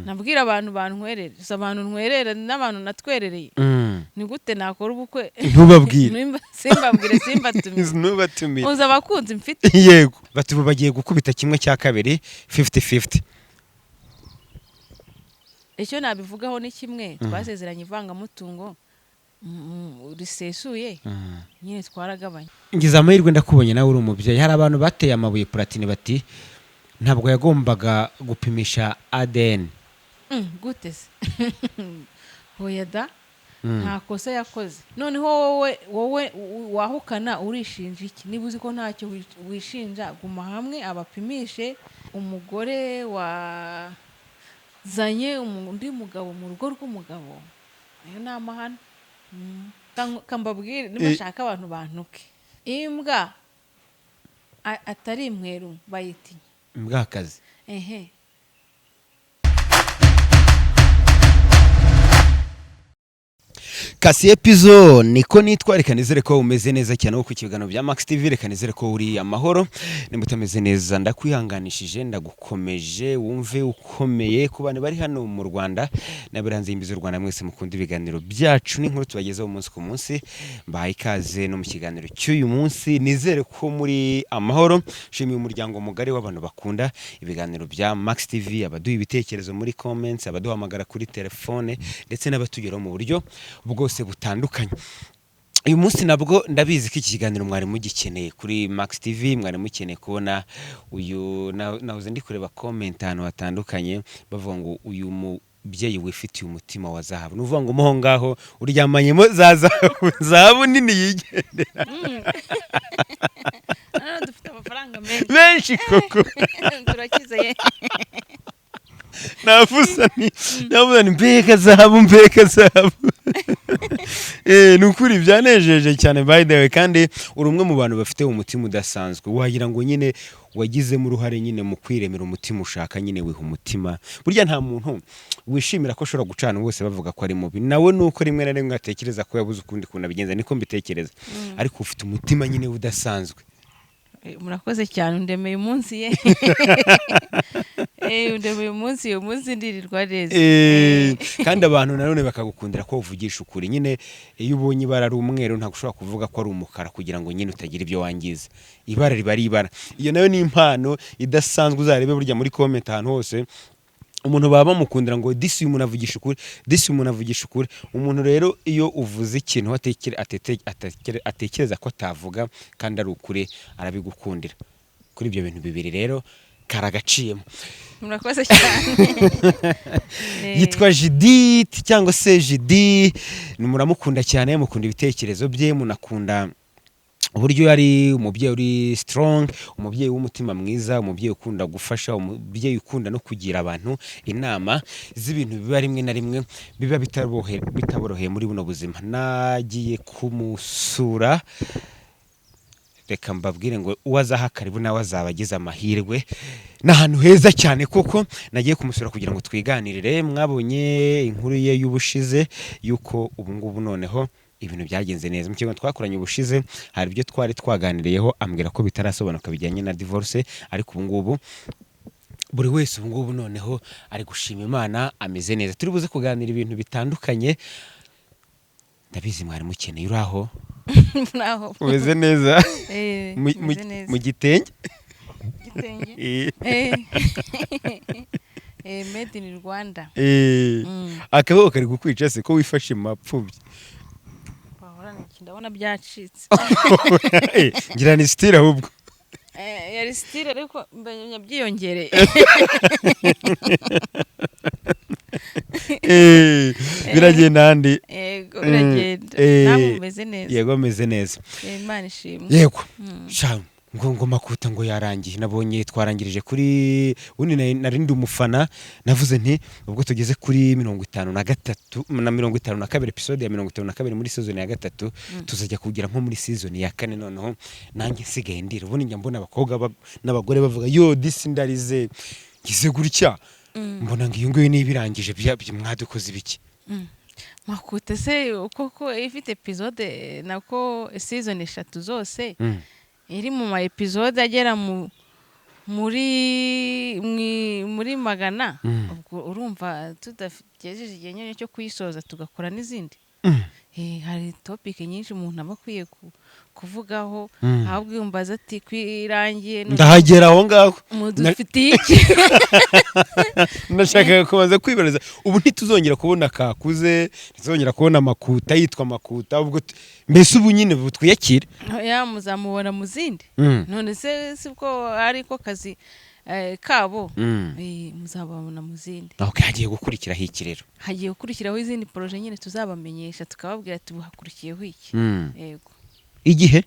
nabwira abantu bantwerere abantu ntwerere n'abantu natwerereye ni gute nakora ubukwe ntubabwire simbatumire uza abakunzi mfite yego batuba bagiye gukubita kimwe cya kabiri 50-50 icyo nabivugaho ni kimwe twasezeranye ivangamutungo risesuye nyine twaragabanya ngize amahirwe ndakubonye nawe uri umubyeyi hari abantu bateye amabuye Platini bati ntabwo yagombaga gupimisha ADN gute se hoya da nta kosa yakoze noneho wowe wahukana urishinja iki niba uzi ko ntacyo wishinja guma hamwe abapimishe umugore wazanye undi mugabo mu rugo rw'umugabo ayo ni amahano kambabwire nimashaka abantu bantuke imbwa atari imweru bayitinya imbwakazi Kasi epizo niko nitwa reka nizere ko umeze neza cyane ku kiganiro bya Max TV reka nizere ko uri amahoro nimutameze neza ndakwihanganishije ndagukomeje wumve ukomeye ku bantu bari hano mu Rwanda nabiranze imbizo u Rwanda mwese mukunda ibiganiro byacu n'inkuru tubagezaho umunsi ku munsi mbaye ikaze no mu kiganiro cy'uyu munsi nizere ko muri amahoro shimiye umuryango mugari w'abantu bakunda ibiganiro bya Max TV abaduha ibitekerezo muri comments abaduhamagara kuri telefone ndetse n'abatugeraho mu buryo bwose butandukanye uyu munsi nabwo ndabizi ko iki kiganiro mwari mugikeneye kuri Max TV mwari mukeneye kubona uyu nahoze ndi kureba comment hano hatandukanye bavuga ngo uyu mubyeyi wifitiye umutima wa zahabu nuvuga ngo moho ngaho uryamanyemo zahabu nini yigendera dufite amafaranga menshi koko turakizeye navuza ni mbega zahabu nukuri byanejeje cyane by the way kandi uri umwe mu bantu bafite umutima udasanzwe wagira ngo nyine wagizemo uruhare nyine mu kwiremera umutima ushaka nyine wiha umutima burya nta muntu wishimira ko ashobora gucana bose bavuga ko ari mubi nawe nuko rimwe na rimwe atekereza ko yabuze ukundi kuntu abigenza niko mbitekereza ariko ufite umutima nyine udasanzwe murakoze cyane undemeye umunsi ye undemeye umunsi uyu munsi ndirirwa neza kandi abantu nanone bakagukundira ko uvugisha ukuri nyine iyo ubonye ibara ari umweru ntabwo ushobora kuvuga ko ari umukara kugira ngo nyine utagira ibyo wangiza ibara riba ari ibara iyo nayo ni impano idasanzwe uzarebe burya muri comment ahantu hose umuntu baba bamukundira ngo disi umuntu avugisha ukuri umuntu rero iyo uvuze ikintu atekereza ko atavuga kandi ari ukuri arabigukundira kuri ibyo bintu bibiri rero karagaciyemo murakoze cyane yitwa Judith cyangwa se Judith muramukunda cyane mukunda ibitekerezo bye munakunda uburyo yari umubyeyi uri strong umubyeyi w'umutima mwiza umubyeyi ukunda gufasha umubyeyi ukunda no kugira abantu inama z'ibintu biba rimwe na rimwe biba bitaboroheye muri buno buzima nagiye kumusura reka mbabwire ngo uwazaha karibu nawe azabagize amahirwe n'ahantu heza cyane kuko nagiye kumusura kugira ngo twiganirire mwabonye inkuru ye y'ubushize yuko ubu ngubu noneho ibintu byagenze neza mu kiganiro twakoranye ubushize hari ibyo twari twaganiriyeho ambwira ko bitarasobanuka bijyanye na divorce ariko ubu ngubu buri wese ubu ngubu noneho ari gushima Imana ameze neza turi buze kuganira ibintu bitandukanye ndabizi mwari mukeneye uraho umeze neza mu gitenge made in Rwanda akaboko kari gukwica se ko wifashe mu mapfubyi ndabona byacitse ngira ni style ahubwo yari style ariko mbenya byiyongereye biragenda handi yego biragenda nawe umeze neza yego ameze neza Imana ishimwe yego ngo makuta ngo yarangiye nabonye twarangirije kuri ubundi narindi umufana navuze nti ubwo tugeze kuri 53 na 52 episode ya 52 muri season ya 3 tuzajya kugira nko muri season ya 4 noneho nanjye nsigaye ndira ubundi njya mbona abakobwa n'abagore bavuga yo this ndarize gize gutya mbona ngo iyo nguye nibirangije mwadukoze ibiki makuta se koko ifite episode nako season 3 zose iri mu ma episode agera muri magana ubwo urumva tudagejeje igihe nyine cyo kuyisoza tugakora n'izindi. Hari topic nyinshi umuntu aba akwiye kuvugaho, ahubwo yumbaza ati kwirangiye ndahagera aho ngaho mudufitiye iki. nashakaga kubanza kwibaza ubu ntituzongera kubona kakuze, ntituzongera kubona makuta yitwa makuta, ubwo mbese ubu nyine twiyakire muzamubona mu zindi. none se sibwo ariko kazi kabo muzababona mu zindi. hagiye gukurikiraho iki rero? Hagiye gukurikiraho izindi projet nyine tuzabamenyesha tukababwira ati buhakurikiyeho iki. Yego. Igihe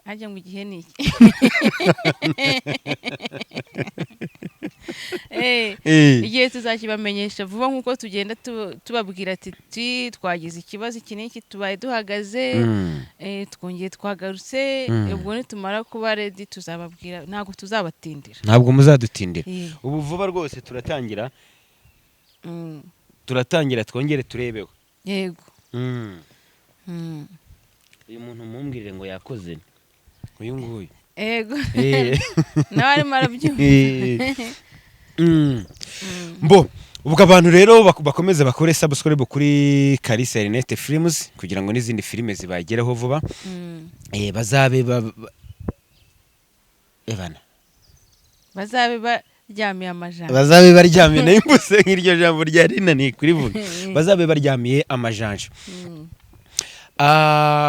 ajya ngo igihe ni iki? Igihe tuzakibamenyesha vuba nk'uko tugenda tubabwira ati twagize ikibazo iki n'iki tubaye duhagaze, twongeye twagarutse. ubwo nitumara kuba ready tuzababwira, ntabwo tuzabatindira. Ntabwo muzadutindira. Ubu vuba rwose turatangira twongere turebeho. Yego. uyu muntu mumbwirire ngo yakoze uyu nguyu. Yego. nawe arimo arabyumva. Mbo ubwo abantu rero bakomeze bakore subscribe kuri Kalisa Ernest Films kugira ngo n'izindi filime zibagereho vuba. Bazabe baryamiye amajanja. Bazabe baryamiye n'imbuse nk'iryo jambo rya rinani kuri vuga. Bazabe baryamiye amajanja.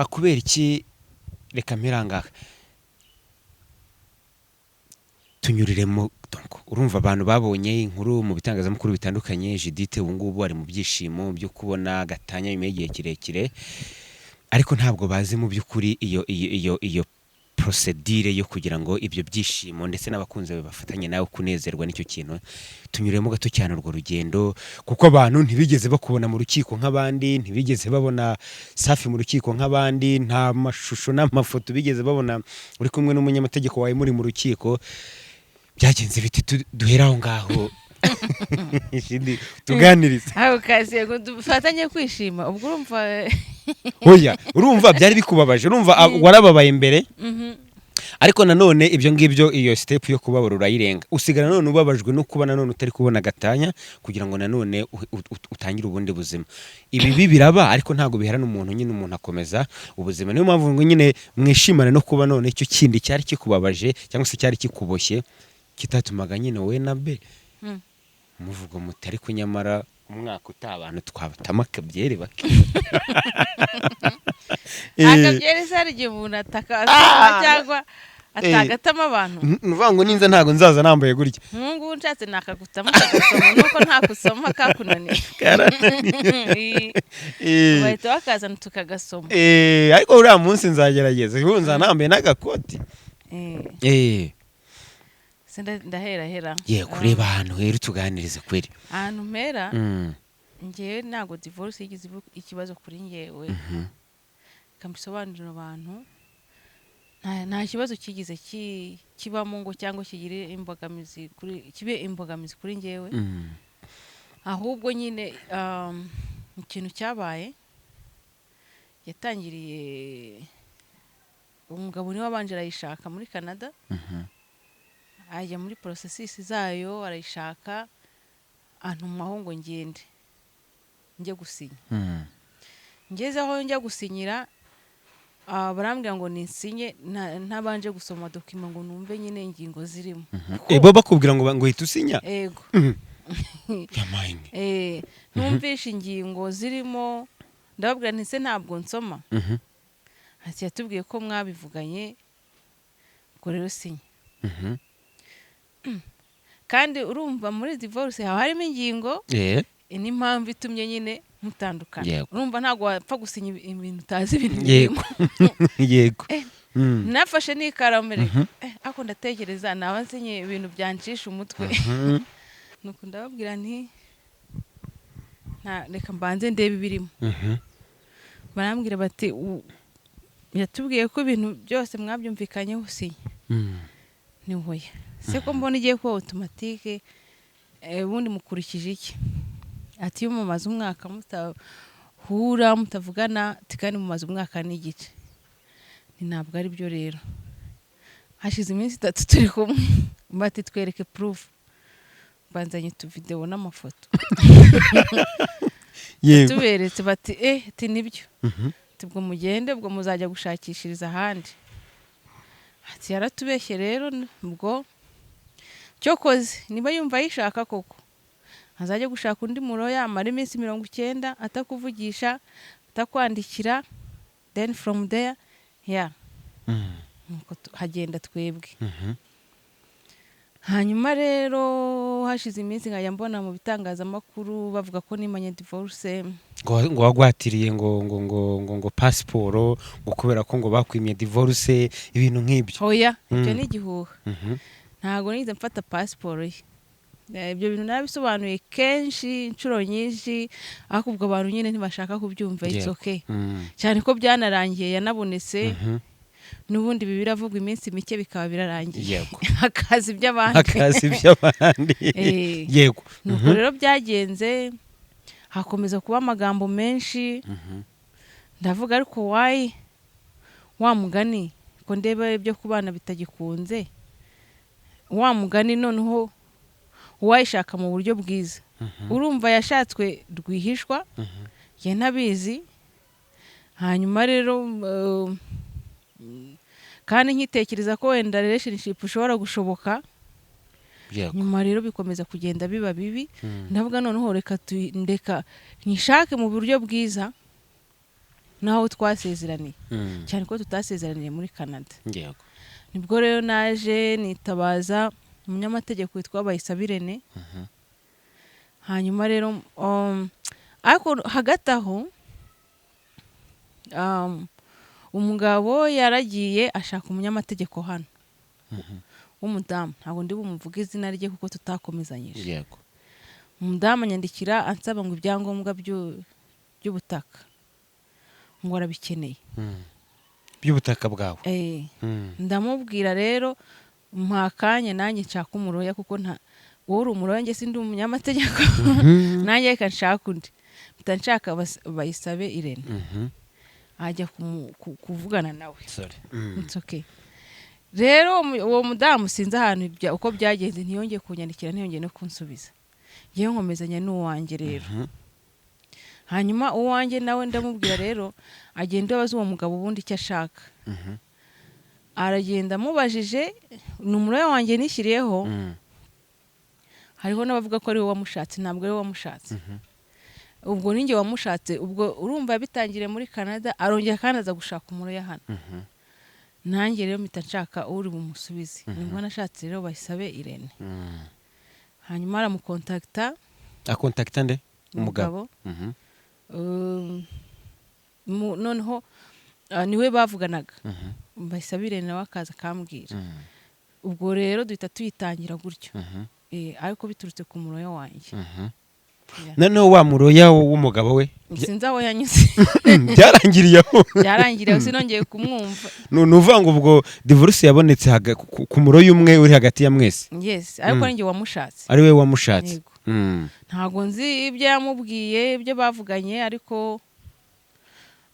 Kubera iki reka mpirangaka tunyuriremo. Urumva abantu babonye inkuru mu bitangazamakuru bitandukanye, Judith ubu ngubu ari mu byishimo byo kubona gatanya nyuma y'igihe kirekire, ariko ntabwo bazi mu by'ukuri iyo procedure yo kugira ngo ibyo byishimo ndetse n'abakunzi bafatanye nawe kunezerwa n'icyo kintu. Tunyuremo gato cyane urwo rugendo, kuko abantu ntibigeze bakubona mu rukiko nk'abandi, ntibigeze babona Safi mu rukiko nk'abandi, nta mashusho n'amafoto bigeze babona uri kumwe n'umunyamategeko wawe muri mu rukiko. Byagenze biti duheraho ngaho tuganiriza aho kazi ngo dufatanye kwishima. ubwo urumva byari bikubabaje, urumva warababaye mbere, ariko nanone ibyo ngibyo iyo step yo kubabura urayirenga, usigara nanone ubabajwe no kuba nanone utari kubona gatanya kugira ngo nanone utangire ubundi buzima. Ibi biraba ariko ntago biherana umuntu, nyine umuntu akomeza ubuzima. Niyo mpamvu ngo nyine mwishimane no kuba none icyo kindi cyari kikubabaje cyangwa se cyari kikuboshye kitatumaga nyine wowe na be muvugo mutari kunyamara umwaka utabantu twabatama akabyere akabyere sarije umuntu atakasoma cyangwa atagatama abantu. Nuvuga ngo ninza ntago nzaza nambaye gutya. Mungu nshatse nakagutama akagasoma nuko ntakusoma kakunaniye. Bahita bakazana tukagasoma. Ariko uriya munsi nzagerageza nza nambaye n'agakoti. Ndahera kureba ahantu hera tuganirize kweri. Ahantu mpera ngewe ntago divorce yigize ikibazo kuri ngewe. Kambisobanurira abantu nta kibazo kigize kibamo ngo cyangwa kigire imbogamizi kuri ngewe. Ahubwo nyine ikintu cyabaye yatangiriye umugabo niwe wabanje arayishaka muri Canada. Ajya muri processes zayo arayishaka, antumaho ngo njye gusinya. Ngeze aho njya gusinyira barambwira ngo ninsinye ntabanje gusoma document ngo numve nyine ingingo zirimo. Bo bakubwira ngo hita usinya? Yego. Numvishe ingingo zirimo ndababwira nti se ntabwo nsoma. Ati yatubwiye ko mwabivuganye ngo rero sinya. Kandi urumva muri divorce haba harimo ingingo n'impamvu itumye nyine mutandukana. Urumva ntabwo wapfa gusinya ibintu utazi ibintu birimo. Yego. Nafashe n'ikaramu ako ndatekereza naba nsinye ibintu byancisha umutwe. Nuko ndababwira nti reka mbanze ndebe ibirimo. Barambwira bati yatubwiye ko ibintu byose mwabyumvikanyeho usinya. Ni hoya se ko mbona igiye kuba automatique ubundi mukurikije iki? Ati iyo mumaze umwaka mutahura mutavugana kandi mumaze umwaka n'igice. Ni ntabwo ari byo rero. hashize iminsi 3 turi kumwe bati twereke proof banzanye tuvideo n'amafoto tuberetse bati ati nibyo tubwo mugende ubwo muzajya gushakishiriza ahandi ati yaratubeshye rero ubwo cyokoze niba yumva yishaka koko azajya gushaka undi muro yamara iminsi 90 atakuvugisha atakwandikira then from there nuko hagenda twebwe hanyuma rero hashize iminsi nkajya mbona mu bitangazamakuru bavuga ko nimanye divorce ngo wagwatiriye ngo passport ngo kubera ko ngo bakwimye divorce ibintu nk'ibyo hoya ibyo ni igihuha ntago nize mfata passport ibyo bintu nabisobanuye kenshi inshuro nyinshi ariko ubwo abantu nyine ntibashaka kubyumva it's okay cyane ko byanarangiye yanabonetse nubundi biravuga iminsi mike bikaba birarangiye akazi by'abandi yego nuko rero byagenze hakomeza kuba amagambo menshi ndavuga ariko wa mugani ko ndeba ibyo kubana bitagikunze wa mugani noneho uwayishaka mu buryo bwiza urumva yashatswe rwihishwa ye ntabizi hanyuma rero kandi nkitekereza ko wenda relationship ushobora gushoboka nyuma rero bikomeza kugenda biba bibi ndavuga noneho reka nishake mu buryo bwiza naho twasezeraniye cyane ko tutasezeraniye muri Canada nibwo rero naje nitabaza umunyamategeko witwa Bayisabirene hanyuma rero ariko hagati aho umugabo yaragiye ashaka umunyamategeko hano w'umudamu ntabwo ndi bumuvuga izina rye kuko tutakomezanyije umudamu anyandikira ansaba ngo ibyangombwa by'ubutaka ngo arabikeneye by'ubutaka bwawe ndamubwira rero mpakanye nanjye nshaka umuroya kuko wowe uri umuroya njye sindi umunyamategeko nanjye reka nshaka undi mpita nshaka Bayisabe Irene ajya kuvugana nawe it's okay rero uwo mudamu sinzi ahantu uko byagenze ntiyongeye kunyandikira ntiyongeye no kunsubiza yewe nkomezanya n'uwanjye rero hanyuma uwanjye nawe ndamubwira rero agenda abaza uwo mugabo ubundi icyo ashaka aragenda amubajije numero wanjye nishyiriyeho hariho n'abavuga ko ari we wamushatse ntabwo ari we wamushatse ubwo ninjye wamushatse ubwo urumva bitangire muri Canada arongera kandi aza gushaka umuro ya hano nanjye rero mpita nshaka uri bumusubize nibwo nashatse rero Bayisabe Irene hanyuma aramukontakta akontakta nde umugabo noneho niwe bavuganaga Bayisabe Irene nawe akaza akambwira ubwo rero duhita tuyitangira gutyo ariko biturutse ku muroya wanjye noneho wa muroya w'umugabo we sinzi aho yanyuze byarangiriye sinongeye kumwumva nuvuga ngo ubwo divorce yabonetse ku muroya umwe uri hagati ya mwese ariko ninjye wamushatse ari we wamushatse ntago nzi ibyo yamubwiye ibyo bavuganye ariko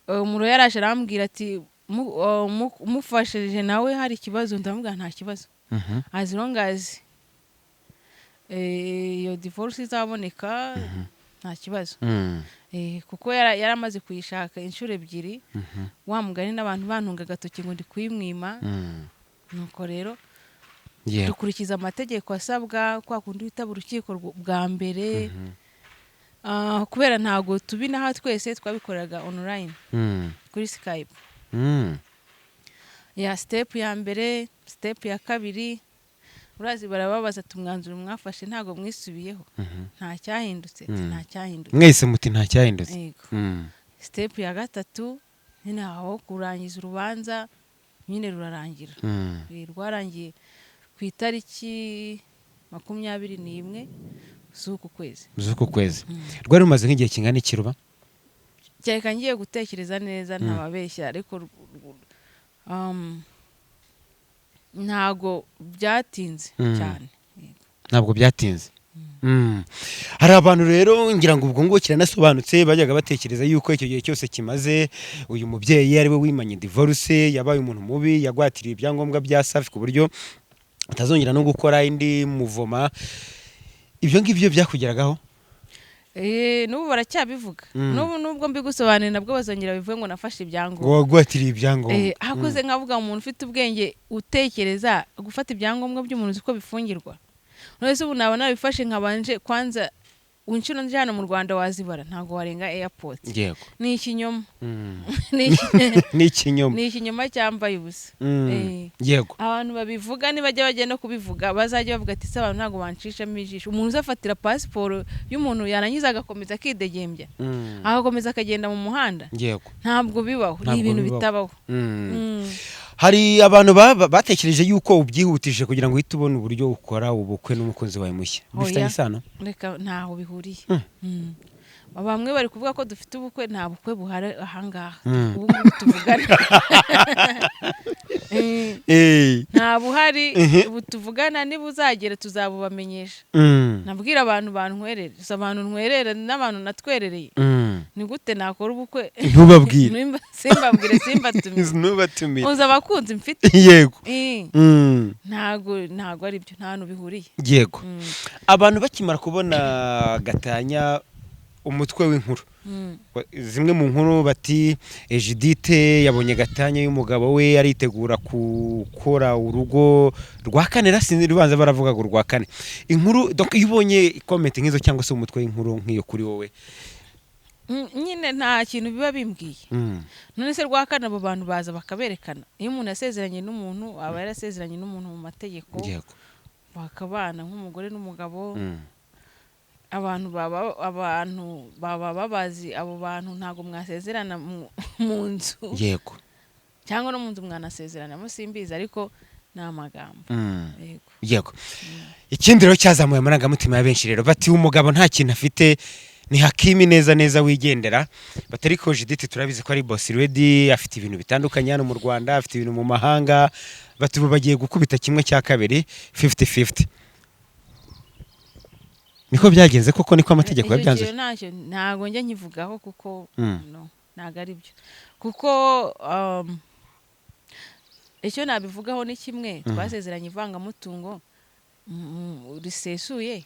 umuroya yaraje arambwira ati mufashije nawe hari ikibazo ndamubwira nta kibazo as long as iyo divorce izaboneka nta kibazo kuko yaramaze kuyishaka inshuro ebyiri wa mugani n'abantu bantunga agatoki ngo ndi kuyimwima nuko rero dukurikiza amategeko asabwa kwa kundi witaba urukiko bwa mbere kubera ntago tubi naho twese twabikoreraga online kuri Skype ya step ya mbere step ya kabiri urazi barababaza tumwanzuro mwafashe ntago mwisubiyeho nta cyahindutse nta cyahindutse mwese muti nta cyahindutse step ya gatatu nyine aho kurangiza urubanza nyine rurarangira rwarangiye ku itariki 21 z'uku kwezi rwari rumaze nk'igihe kingana ikiruba cyeka ngiye gutekereza neza ntababeshya ariko ntago byatinze cyane ntabwo byatinze hari abantu rero ngira ngo ubwo ngo kiranasobanutse bajyaga batekereza yuko icyo gihe cyose kimaze uyu mubyeyi ari we wimanye divorce, yabaye umuntu mubi, yagwatiriye ibyangombwa bya Safi ku buryo atazongera no gukora indi muvoma. Ibyo ngibyo byakugeragaho? N'ubu baracyabivuga. Nubwo mbigusobanurira nabwo bazongera bivuye ngo nafashe ibyangombwa. Wagwatiriye ibyangombwa. Hakuze nkavuga umuntu ufite ubwenge utekereza gufata ibyangombwa by'umuntu uko bifungirwa. None ubu nabona bifashe nkabanje kwanza unshuro nje hano mu Rwanda wazibara ntago warenga airport. Yego. Ni ikinyoma. Ni ikinyoma. Ni ikinyoma cyambaye ubusa. Yego. Abantu babivuga nibajya bagenda no kubivuga bazajya bavuga ati se abantu ntago banshishamo ijisho. Umuntu uzafatira passport y'umuntu yarangiza agakomeza akidegembya. Agakomeza akagenda mu muhanda. Yego. Ntabwo bibaho. Ni ibintu bitabaho. Hari abantu batekereje yuko ubyihutije kugira ngo uhite ubone uburyo ukora ubukwe n'umukunzi wawe mushya. Bifitanye isano? Reka ntaho bihuriye. Bamwe bari kuvuga ko dufite ubukwe, nta bukwe buhari ahangaha. Ubu ngubu tuvugana. Nta buhari ubu tuvugana, niba uzagera tuzabubamenyesha. Nabwira abantu bantwerere, abantu ntwerere n'abantu natwerereye. Ni gute nakora ubukwe? Ntubabwire. Simbabwire, simbatumire. Ntubatumire. Uza abakunzi mfite. Yego. Ntago ari byo, nta hantu bihuriye. Yego. Abantu bakimara kubona gatanya umutwe w'inkuru, zimwe mu nkuru bati Judith yabonye gatanya y'umugabo we aritegura gukora urugo rwa kane, rasinzi rubanza baravuga ngo rwa kane. Inkuru donc ibonye comment nk'izo cyangwa se umutwe w'inkuru nk'iyo kuri wowe, nyine nta kintu biba bimbwiye. None se rwa kane abo bantu baza bakaberekana. Iyo umuntu yasezeranye n'umuntu aba yarasezeranye n'umuntu mu mategeko, bakabana nk'umugore n'umugabo. Abantu baba babazi abo bantu ntago mwasezerana mu nzu. Yego. Cyangwa no mu nzu mwanasezerana musimbiza ariko na magambo. Yego. Ikindi rero cyazamuye amarangamutima ya benshi rero bati umugabo nta kintu afite, ni Hakimi neza wigendera. Batari ko Judith turabizi ko ari boss ready, afite ibintu bitandukanye hano mu Rwanda, afite ibintu mu mahanga, bati bagiye gukubita kimwe cya kabiri 50-50. Niko byagenze koko, niko amategeko yabyanze. Ntago njya nkivugaho kuko ntago ari byo. Kuko icyo nabivugaho ni kimwe, twasezeranye ivangamutungo risesuye,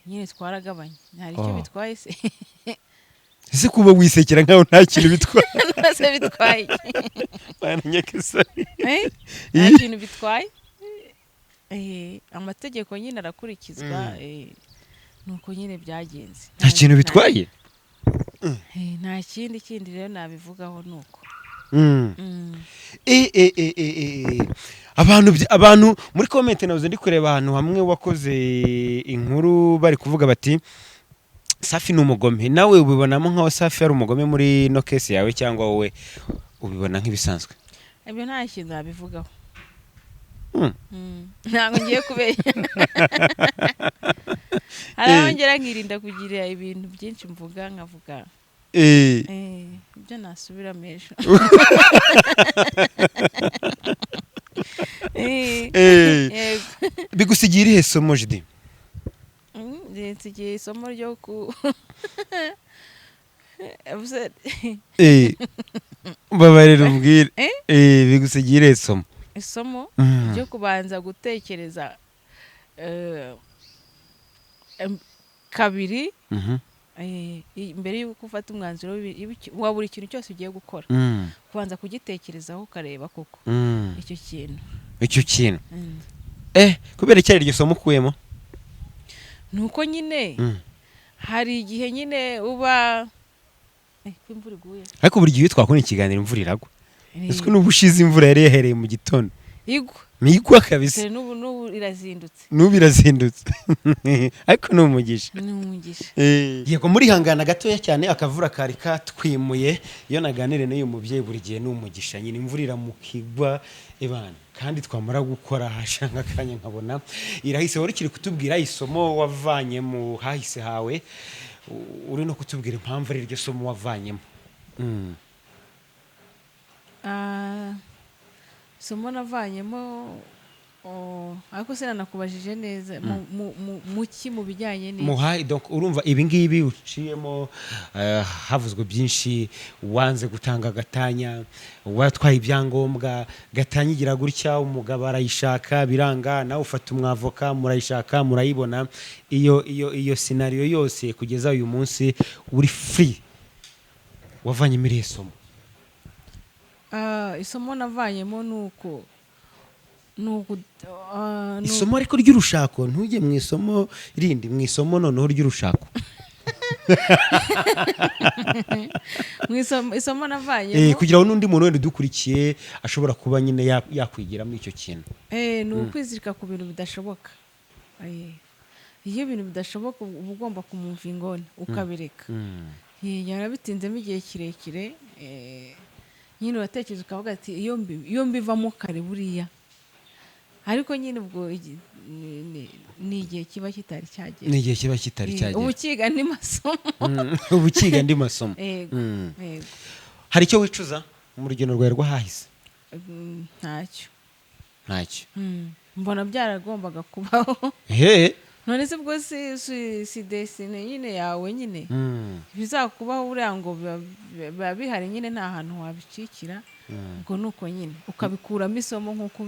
nyine twaragabanye. Ntari icyo bitwaye se. Ese kuba wisekera nkaho nta kintu bitwaye. Nase bitwaye. Baranyekesani. Nta kintu bitwaye. Amategeko nyine arakurikizwa. Nuko nyine byagenze. Nta kintu bitwaye? Nta kindi rero nabivugaho nuko. Abantu muri comment nazo ndi kureba ahantu hamwe wakoze inkuru bari kuvuga bati Safi ni umugome. Nawe ubibonamo nkaho Safi ari umugome muri no case yawe cyangwa wowe ubibona nk'ibisanzwe? Ibyo nta kintu nabivugaho. Ntabwo ngiye kubeshya. Arangera nkirinda kugira ibintu byinshi mvuga nkavuga. Ibyo nasubira mesho. Bigusigira ihe somo Judith? Nsigiye isomo ryo ku babarira ubwire. Bigusigira isomo? Isomo ryo kubanza gutekereza kabiri mbere yuko ufata umwanzuro wa buri kintu cyose ugiye gukora. Kubanza kugitekerezaho ukareba koko icyo kintu. Kubera cyari iryo somo ukuyemo? Nuko nyine hari igihe nyine uba imvura iguye. Ariko buri gihe twakora ikiganiro imvura iragwa. Ese n'ubushize imvura yari yahereye mu gitondo. Igwa. Nigwa kabisa. N'ubu irazindutse. Ariko ni umugisha. Yego muri hangana gatoya cyane akavura kari katwimuye. Iyo naganire n'uyu mubyeyi buri gihe ni umugisha. Nyine imvura iramukigwa ebana. Kandi twamara gukora hashanga kanya nkabona irahise. Wari kiri kutubwira isomo wavanye mu hahise hawe, uri no kutubwira impamvu ari iryo somo wavanyemo. Somo navanyemo ariko se nanakubajije neza mu bijyanye n'iki? muhaye donc urumva ibi ngibi uciyemo havuzwe byinshi, wanze gutanga gatanya, watwaye ibyangombwa, gatanya igira gutya, umugabo arayishaka biranga, nawe ufata umwavoka murayishaka murayibona, iyo scenario yose kugeza uyu munsi uri free, wavanye muri isomo? Isomo navanyemo nuko isomo ariko ry'urushako, ntujye mu isomo rindi, mu isomo noneho ry'urushako. isomo navanyemo kugira ngo n'undi muntu wenda udukurikiye ashobora kuba nyine yakwigiramo icyo kintu. Ni ukwizirika ku bintu bidashoboka. Iyo ibintu bidashoboka uba ugomba kumumva ingona ukabireka. Yarabitinzemo igihe kirekire, nyine uratekereza ukavuga ati iyo mbivamo kare buriya, ariko nyine ubwo ni igihe kiba kitari cyagera. Ubu kiga andi masomo. Hari icyo wicuza mu rugendo rwawe rwahahise? Ntacyo. Mbona byaragombaga kubaho. None se ubwo si desine nyine yawe nyine bizakubaho buriya ngo biba bihari nyine, nta hantu wabicikira. Ubwo nuko nyine ukabikuramo isomo nk'uko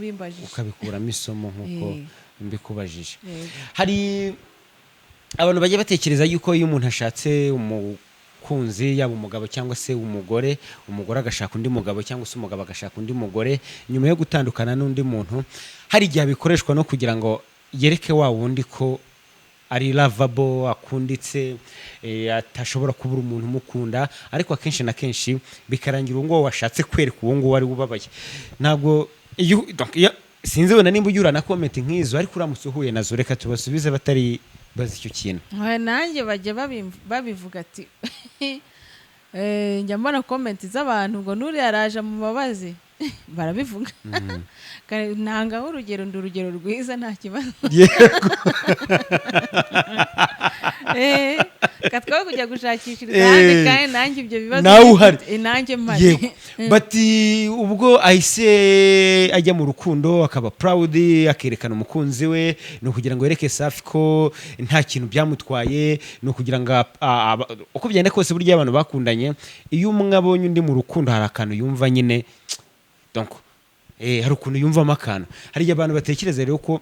mbikubajije. Hari abantu bagiye batekereza yuko iyo umuntu ashatse umukunzi, yaba umugabo cyangwa se umugore agashaka undi mugabo cyangwa se umugabo agashaka undi mugore, nyuma yo gutandukana n'undi muntu, hari igihe bikoreshwa no kugira ngo yereke wa wundi ko ari lovable, akunditse, atashobora kubura umuntu umukunda, ariko akenshi na kenshi bikarangira uwo washatse kwereka uwo nguwo ari ubabaye. Ntabwo sinzi wenda nimba ujyura na comment nk'izo, ariko uramutse uhuye nazo reka tubasubize batari bazi icyo kintu. Nanjye bajya babivuga ati njya mbona comment z'abantu ngo nuri yaraje mu mabazi, barabivuga. Ntangaho urugero, ndi urugero rwiza, nta kibazo. Katwaho kujya gushakishiriza ahandi, kandi nanjye ibyo bibazo nawe uhari, nanjye mpari. Bati ubwo ahise ajya mu rukundo akaba proud, akerekana umukunzi we, ni ukugira ngo yereke Safi ko nta kintu byamutwaye, ni ukugira ngo uko byenda kose burya abantu bakundanye, iyo umwe abonye undi mu rukundo hari akantu yumva nyine, donc hari ukuntu yumvamo akantu. Hari abantu batekereza rero ko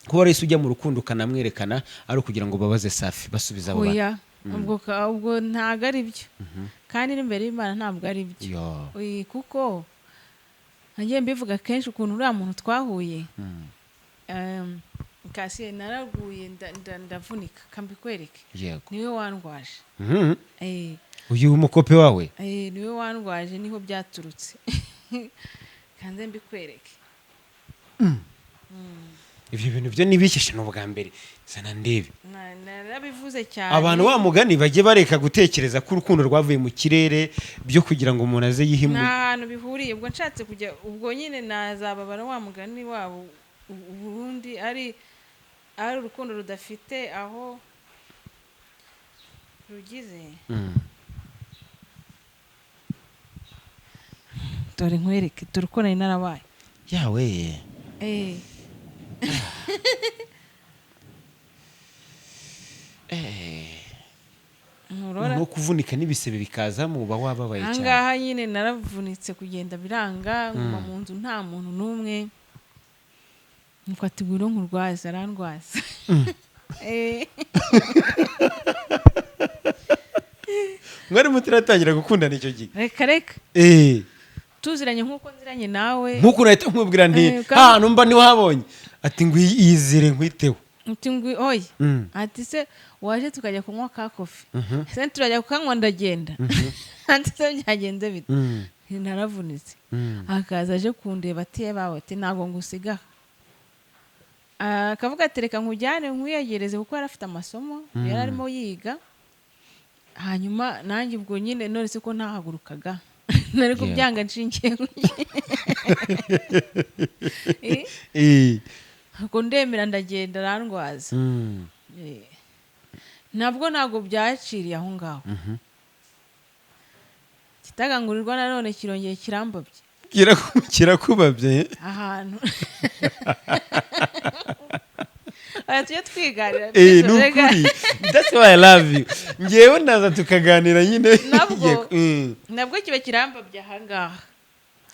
kuba wese ujya mu rukundo ukanamwerekana ari ukugira ngo babaze Safi, basubiza abo bantu. Ubwo ntabwo ari byo, kandi n'imbere y'Imana ntabwo ari byo. Kuko nagiye mbivuga kenshi ukuntu uriya muntu twahuye, kasiye naraguye ndavunika, kambikwereke, niwe wandwaje. Uyu umukope wawe? Niwe wandwaje, niho byaturutse. Kanze mbikwereke. Ibyo bintu byo nibikishe n'ubwa mbere sana ndebe. Narabivuze cyane. Abantu wa mugani bagiye bareka gutekereza ko urukundo rwavuye mu kirere byo kugira ngo umuntu aze yihimu. Nta hantu bihuriye. Ubwo nshatse kujya, ubwo nyine nazababara wa mugani wabo ubundi ari urukundo rudafite aho rugize. Dore nkwereke, dore uko nari narabaye. Yawe. No kuvunika n'ibisebe bikaza mu ba wababaye cyane. Angaha nyine naravunitse kugenda biranga, nguma mu nzu nta muntu n'umwe. Mfata iguro nkurwaza, arandwaza. Mwari mutiratangira gukundana icyo gihe? Reka. Tuziranye nk'uko nziranye nawe. Nk'uko urahita umubwira nti ahantu mba niho habonye. Ati ngo yizire nkwiteho. Ati ngo oye. Ati se waje tukajya kunywa ka kofi. Se turajya kukanywa ndagenda. Ati se byagenze bite? Naravunitse. Akaza aje kundeba ati bawe ati ntago ngusiga. Akavuga ati reka nkujyane nkwiyegereze kuko yari afite amasomo, yari arimo yiga. Hanyuma nanjye ubwo nyine none ko ntahagurukaga. Nari kubyanga nshingiye. Ko ndemera ndagenda arandwaza. Ntabwo byaciriye aho ngaho. Kitagangurirwa nanone kirongeye kirambabye. kirakubabye ahantu aya tujye twiganira ni ukuri that's why I love you ngewe ndaza tukaganira nyine nabwo kiba kirambabye ahangaha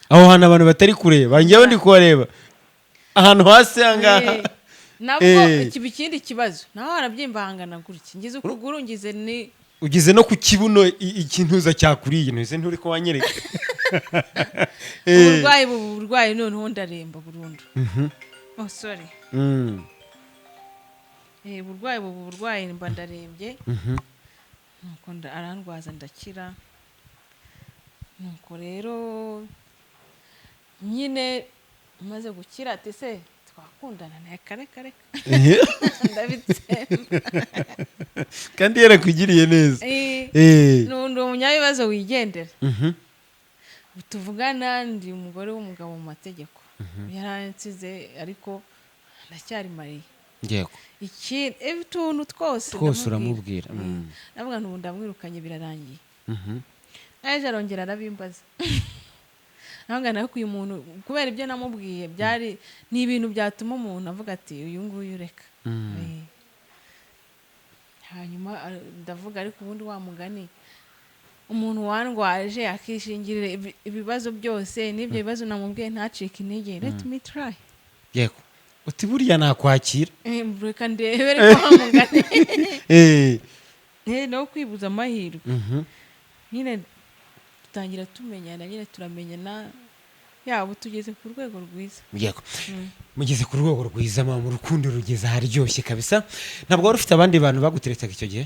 aho hantu abantu batari kureba ngewe ndi kubareba ahantu hasi ahangaha nabwo kiba ikindi kibazo naho harabyimba hangana gutya ngize ukuguru ngize ni ugize no ku kibuno ikintuza cyakuriye ntuze nturi ko wanyereka uburwayi noneho ndaremba burundu oh sorry uburwayi mba ndarembye nuko arandwaza ndakira nuko rero nyine maze gukira ati se twakundana kare ndabitsemba kandi yarakugiriye neza n'undi umunyabibazo wigendera tuvugana ndi umugore w'umugabo mu mategeko yaransize ariko ndacyari mariye yego utuntu twose uramubwira ndavuga n'ubu ndamwirukanye birarangiye ejo arongera arabimbaza ntabwo nawe uyu muntu kubera ibyo namubwiye byari ni ibintu byatuma umuntu avuga ati uyu nguyu reka hanyuma ndavuga ariko ubundi wa mugani umuntu wandwaje akishingirira ibibazo byose n'ibyo bibazo namubwiye ntacike intege let me try yego uti buriya nakwakira reka ndebere ko wa mugani no kwibuza amahirwe nyine tutangira tumenyana nyine turamenyana yabo tugeze ku rwego rwiza yego mugeze ku rwego rwiza mu rukundo rugeze haryoshye kabisa ntabwo wari ufite abandi bantu baguteretaga icyo gihe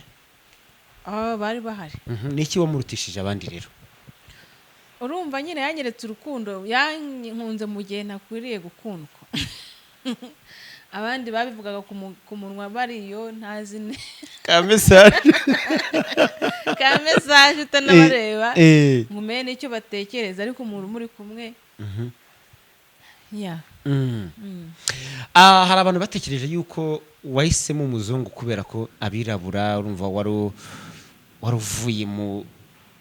bari bahari niki wamurutishije abandi rero urumva nyine yanyeretse urukundo yankunze mu gihe ntakwiriye gukundwa abandi babivugaga ku munwa bariyo ntazi ka message utanabareba ngumenye n'icyo batekereza ariko umuntu muri kumwe hari abantu batekereje yuko wahisemo umuzungu kubera ko abirabura urumva wari uvuye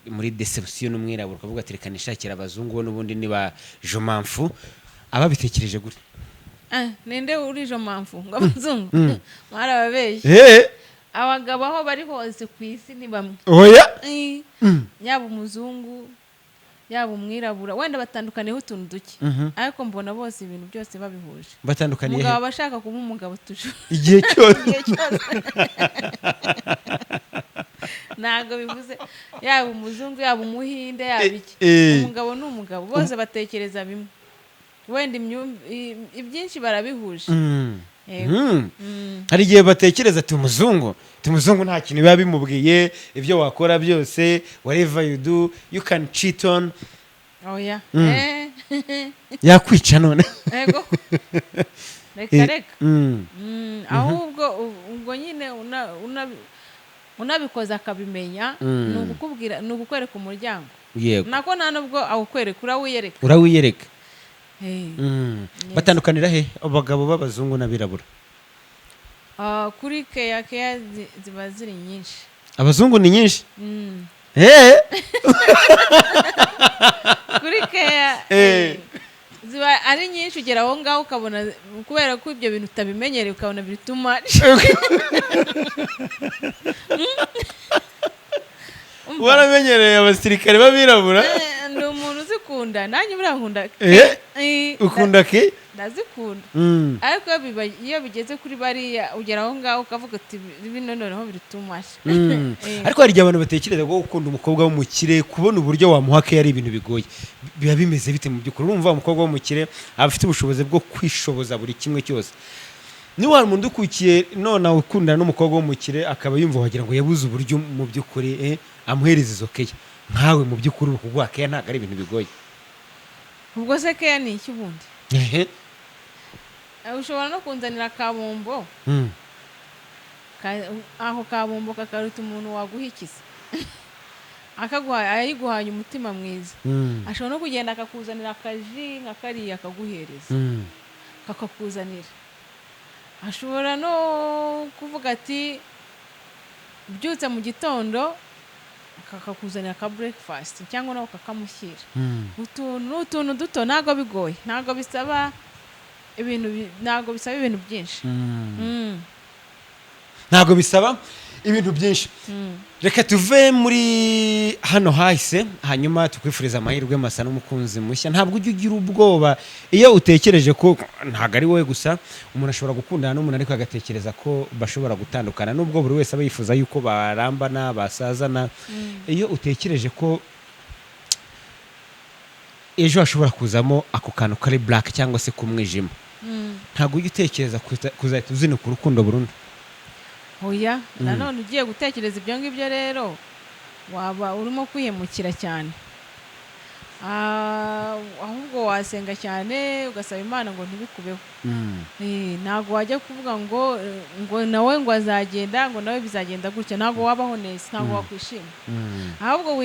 muri deception n'umwirabura ukavuga ati reka nishakira abazungu n'ubundi niba jomamfu ababitekereje gute ninde uri jomamfu ngo abazungu mwarababeshye abagabo aho bari hose ku isi ni bamwe yaba umuzungu yaba umwirabura wenda batandukaniyeho utuntu duke ariko mbona bose ibintu byose babihuje batandukaniye umugabo abashaka kuba umugabo tujuru igihe cyose ntabwo bivuze yaba umuzungu yaba umuhinde yaba iki umugabo ni umugabo bose batekereza bimwe wenda ibyinshi barabihuje hari igihe batekereza ati umuzungu nta kintu biba bimubwiye ibyo wakora byose whatever you do you can cheat on yakwica none reka ahubwo ubwo nyine unabikoze akabimenya ni ukukwereka umuryango nako nta nubwo awukwereka urawiyereka batandukanira he abagabo b'abazungu n'abirabura kuri keya ziba ziri nyinshi abazungu ni nyinshi kuri keya ziba ari nyinshi ugera aho ngaho ukabona kubera ko ibyo bintu utabimenyereye ukabona biri too much waramenyereye abasirikare b'abirabura ni umuntu uzikunda nanjye buriya nkunda ukunda ke ndazikunda ariko iyo bigeze kuri bariya ugera aho ngaho ukavuga uti bino noneho biri too much ariko hari igihe abantu batekereza ko gukunda umukobwa w'umukire kubona uburyo wamuha ke ari ibintu bigoye biba bimeze bite mu by'ukuri urumva umukobwa w'umukire aba afite ubushobozi bwo kwishoboza buri kimwe cyose niba hari umuntu ukukiye none ukundana n'umukobwa w'umukire akaba yumva wagira ngo yabuze uburyo mu by'ukuri amuhereza izo keya nkawe mu by'ukuri ukuguha keya ntabwo ari ibintu bigoye ubwo se keya ni iki ubundi ushobora no kunzanira akabombo aho kabombo kakaruta umuntu waguhikiza ayiguhaye umutima mwiza ashobora no kugenda akakuzanira akaji nka kariya akaguhereza kakakuzanira ashobora no kuvuga ati byutse mu gitondo kakakuzanira ka breakfast cyangwa nawe kakamushyira utuntu duto ntago bigoye ntago bisaba ibintu byinshi ntago bisaba ibintu byinshi reka tuve muri hano hahise hanyuma tukwifuriza amahirwe masa n'umukunzi mushya ntabwo ujya ugira ubwoba iyo utekereje ko ntago ari wowe gusa umuntu ashobora gukundana n'umuntu ariko agatekereza ko bashobora gutandukana nubwo buri wese aba yifuza yuko barambana basazana iyo utekereje ko ejo hashobora kuzamo ako kantu kari black cyangwa se kumwijima ntago ujya utekereza kuzahita uzinuka urukundo burundu oya nanone ugiye gutekereza ibyo ngibyo rero waba urimo kwiyemukira cyane ahubwo wasenga cyane ugasaba Imana ngo ntibikubeho ntago wajya kuvuga ngo nawe ngo azagenda ngo nawe bizagenda gutya ntago wabaho neza ntago wakwishima ahubwo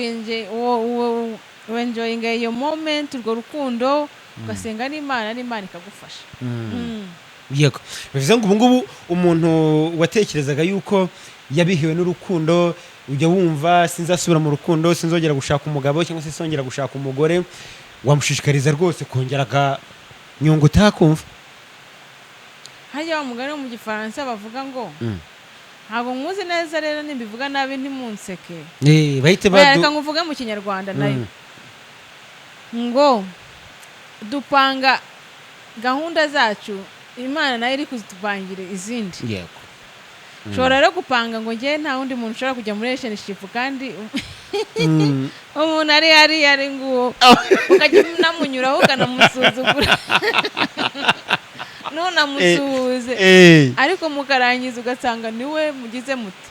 wenjoyinga iyo moment urwo rukundo ugasenga n'Imana ikagufasha yego bivuze ngo ubu ngubu umuntu watekerezaga yuko yabihiwe n'urukundo ujya wumva sinzasubira mu rukundo sinzongera gushaka umugabo cyangwa se sinzongera gushaka umugore wamushishikariza rwose kongera akanyungu utakumva hajya umugani wo mu gifaransa bavuga ngo ntabwo nkuzi neza rero nimbivuga nabi ntimunseke bahite reka nkuvuge mu kinyarwanda nayo ngo dupanga gahunda zacu Imana nayo iri kuzitupangira izindi yego ushobora rero gupanga ngo njye nta wundi muntu ushobora kujya muri relationship kandi umuntu ari nguwo ukajya unamunyuraho ukanamusuzugura ntunamusuhuze ariko mukarangiza ugasanga niwe mugize muti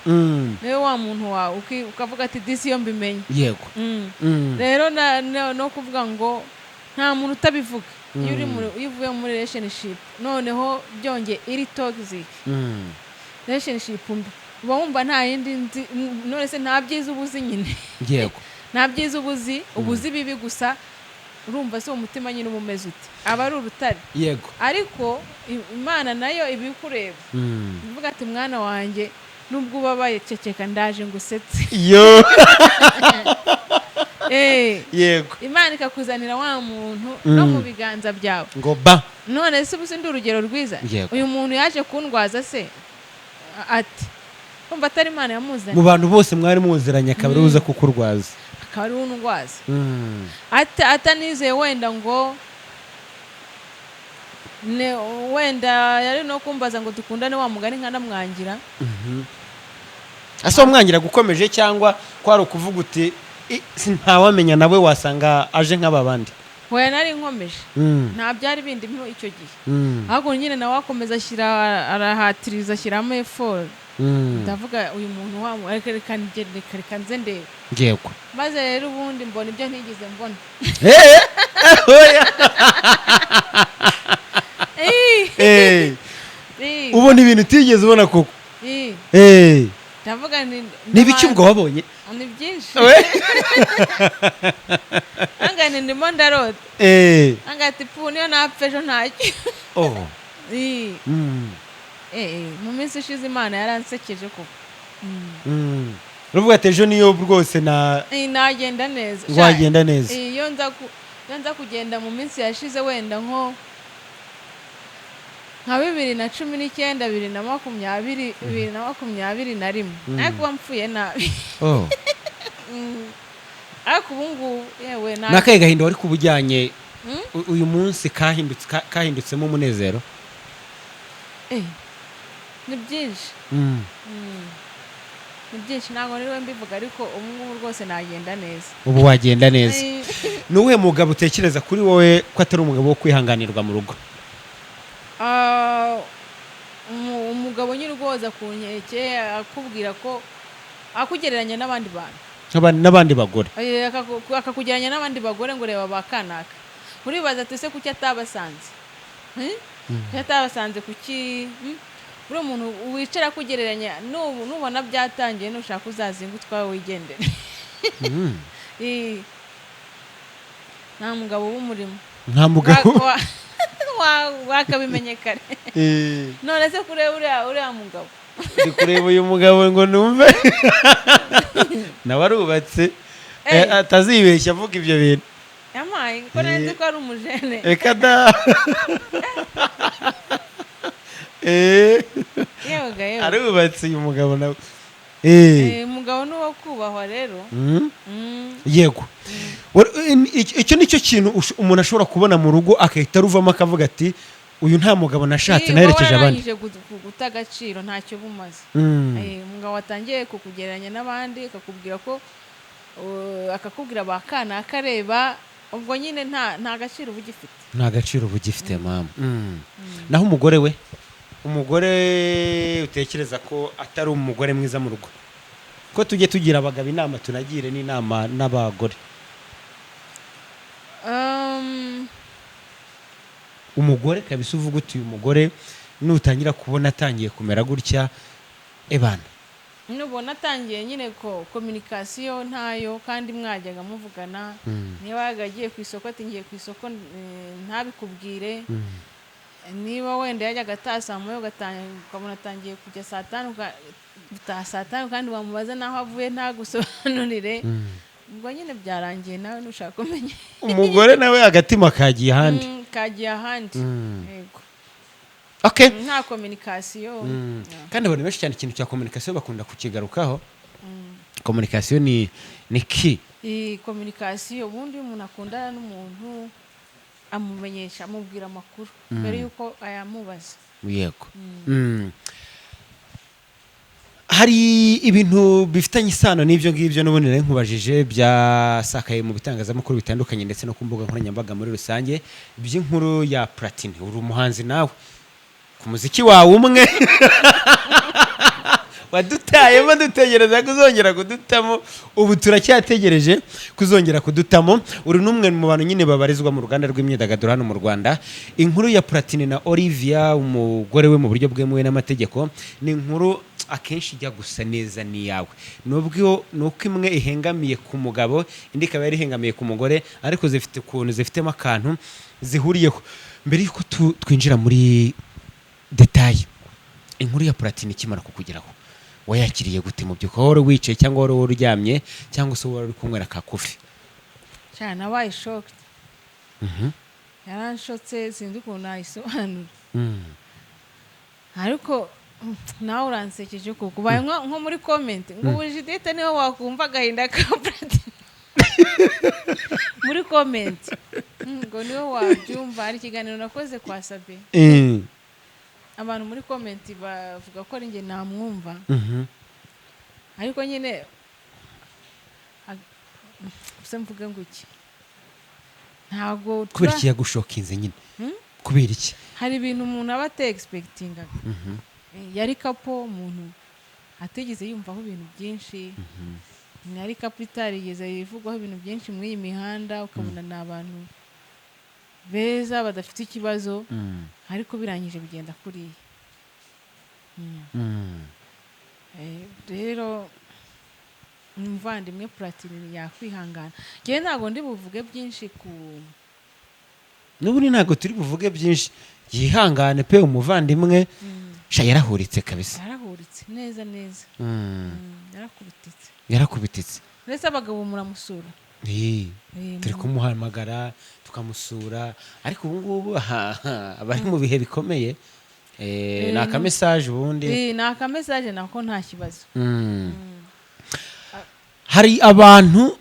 niwe wa muntu wawe ukavuga ati disi yo mbimenye yego rero no kuvuga ngo nta muntu utabivuga iyo uvuye muri relationship noneho byongeye iri toxic relationship mbi uba wumva nta yindi none se nta byiza ubuzi nyine yego nta byiza ubuzi bibi gusa urumva se umutima nyine umumeze uti aba ari urutare yego ariko Imana nayo ibikureba uvuga ati mwana wanjye nubwo ubabaye ceceka ndaje ngusetse yo yego Imana ikakuzanira wa muntu no mu biganza byawe ngo ba none se ubuze ndi urugero rwiza uyu muntu yaje kundwaza se ati kumva atari Imana yamuzanye mu bantu bose mwari muziranye akaba uza kukurwaza akaba ari undwaza atanizeye wenda ngo wenda yari no kumbaza ngo dukundane wa mugani nkanamwangira ase wamwangira gukomeje cyangwa kwari ukuvuga uti ntawamenya nawe wasanga aje nk'ababandi hoya nari nkomeje nta byari bindi mpo icyo gihe ahubwo nyine nawe akomeza arahatiriza ashyiramo effort ndavuga uyu muntu reka nze ndebe yego maze rero ubundi mbona ibyo ntigeze mbona ubona ibintu utigeze ubona koko ndavuga n'ibiki ubwo wabonye ni byinshi angane ndimo ndarota angati pu niyo napfa ejo ntacyo mu minsi ishize Imana yaransekeje koko uruvuga ati ejo niyo rwose nagenda neza wagenda neza iyo nza kugenda mu minsi yashize wenda nko nka 2019 2020 2021 ariko bamfuye nabi ariko ubu ngubu yewe nakaye gahinda wari kubujyanye uyu munsi kahindutsemo umunezero ni byinshi ni byinshi ntabwo niwe mbivuga ariko ubu ngubu rwose nagenda neza ubu wagenda neza ni uwuhe mugabo utekereza kuri wowe ko atari umugabo wo kwihanganirwa mu rugo umugabo nyine ugoza ku nkeke akubwira ko akugereranya n'abandi bantu n'abandi bagore akakugereranya n'abandi bagore ngo reba bakanaka uribaza ati se kuki atabasanze kuki atabasanze kuki uri umuntu wicara kugereranya nubona byatangiye nushaka uzazinga utwawe wigendere nta mugabo w'umurimo nta mugabo wakabimenye kare none se kure uriya mugabo ndi kureba uyu mugabo ngo numve nawe arubatse atazibeshya avuga ibyo bintu yamaye ko nzi ko ari umujene reka da arubatse uyu mugabo nawe umugabo ni uwo kubahwa rero yego icyo nicyo kintu umuntu ashobora kubona mu rugo agahita aruvamo akavuga ati uyu nta mugabo nashatse naherekeje abandi guta agaciro ntacyo bumaze umugabo watangiye kukugereranya n'abandi akakubwira ko akakubwira bakana akareba ubwo nyine nta gaciro uba ugifite nta gaciro uba ugifite mama naho umugore we umugore utekereza ko atari umugore mwiza mu rugo ko tujye tugira abagabo inama tunagire n'inama n'abagore umugore kabisa uvuga uti uyu mugore nutangira kubona atangiye kumera gutya ebana nubona atangiye nyine ko kominikasiyo ntayo kandi mwajyaga muvugana niba yagagiye ku isoko ati ngiye ku isoko ntabikubwire niba wenda yajyaga atasamuye ukabona atangiye kujya saa tanu kandi wamubaza n'aho avuye ntagusobanurire ubwo nyine byarangiye nawe nushaka kumenya umugore nawe agatima kagiye ahandi yego okay nta kominikasiyo kandi abantu benshi cyane ikintu cya kominikasiyo bakunda kukigarukaho kominikasiyo ni ki kominikasiyo ubundi umuntu akundana n'umuntu amumenyesha amubwira amakuru mbere yuko ayamubaza yego hari ibintu bifitanye isano n'ibyo ngibyo n'ubundi nari nkubajije byasakaye mu bitangazamakuru bitandukanye ndetse no ku mbuga nkoranyambaga muri rusange by'inkuru ya Platini uri umuhanzi nawe ku muziki wawe umwe wadutayemo dutegereza kuzongera kudutamo ubu turacyategereje kuzongera kudutamo uri n'umwe mu bantu nyine babarizwa mu ruganda rw'imyidagaduro hano mu Rwanda inkuru ya Platini na Olivia umugore we mu buryo bwemewe n'amategeko ni inkuru akenshi ijya gusa neza niyawe nubwo nuko imwe ihengamiye ku mugabo indi ikaba yari ihengamiye ku mugore ariko zifite ukuntu zifitemo akantu zihuriyeho mbere yuko twinjira muri detaye inkuru ya Platini ikimara kukugeraho wayakiriye gute mu byuko wari wicaye cyangwa wari uryamye cyangwa se wari uri kunywera ka kofi cyane nabaye shocked yaranshotse sinzi ukuntu nayisobanura ariko nawe uransekeje ko kubaye nko muri comment ngo Judith niho wakumva agahinda ka Platini muri comment ngo niho wabyumva ari ikiganiro nakoze kwa Sabe abantu muri comment bavuga ko ari nge namwumva ariko nyine se mvuga ngo iki ntago kubera iki yagushokinze nyine kubera iki hari ibintu umuntu aba expectinga yari kapo umuntu ategeze yumvaho ibintu byinshi yari kapo itarigeze yivugwaho ibintu byinshi muri iyi mihanda ukabona n'abantu beza badafite ikibazo ariko birangije bigenda kuriya rero umuvandimwe Platini yakwihangana ngewe ntabwo ndi buvuge byinshi ku n'ubundi ntabwo turi buvuge byinshi yihangane pe umuvandimwe yarahuritse kabisa yarahuritse neza yarakubititse ndetse abagabo muramusura turi kumuhamagara tukamusura ariko ubu ngubu abari mu bihe bikomeye ni akamesaje ubundi ni akamesaje nako nta kibazo hari abantu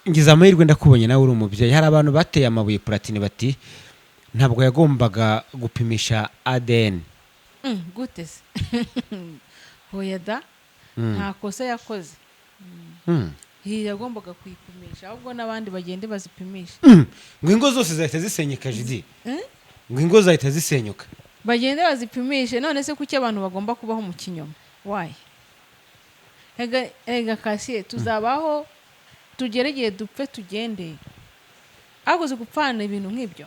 ngize amahirwe ndakubonye nawe uri umubyeyi hari abantu bateye amabuye Platini bati ntabwo yagombaga gupimisha ADN gute se hoya da nta kosa yakoze yagombaga kuyipimisha ahubwo n'abandi bagende bazipimisha ngo ingo zose zahita zisenyuka Judith ngo ingo zahita zisenyuka bagende bazipimishe none se kuki abantu bagomba kubaho mu kinyoma why ega kasiye tuzabaho tugeregeye dupfe tugende aguze gupfana ibintu nk'ibyo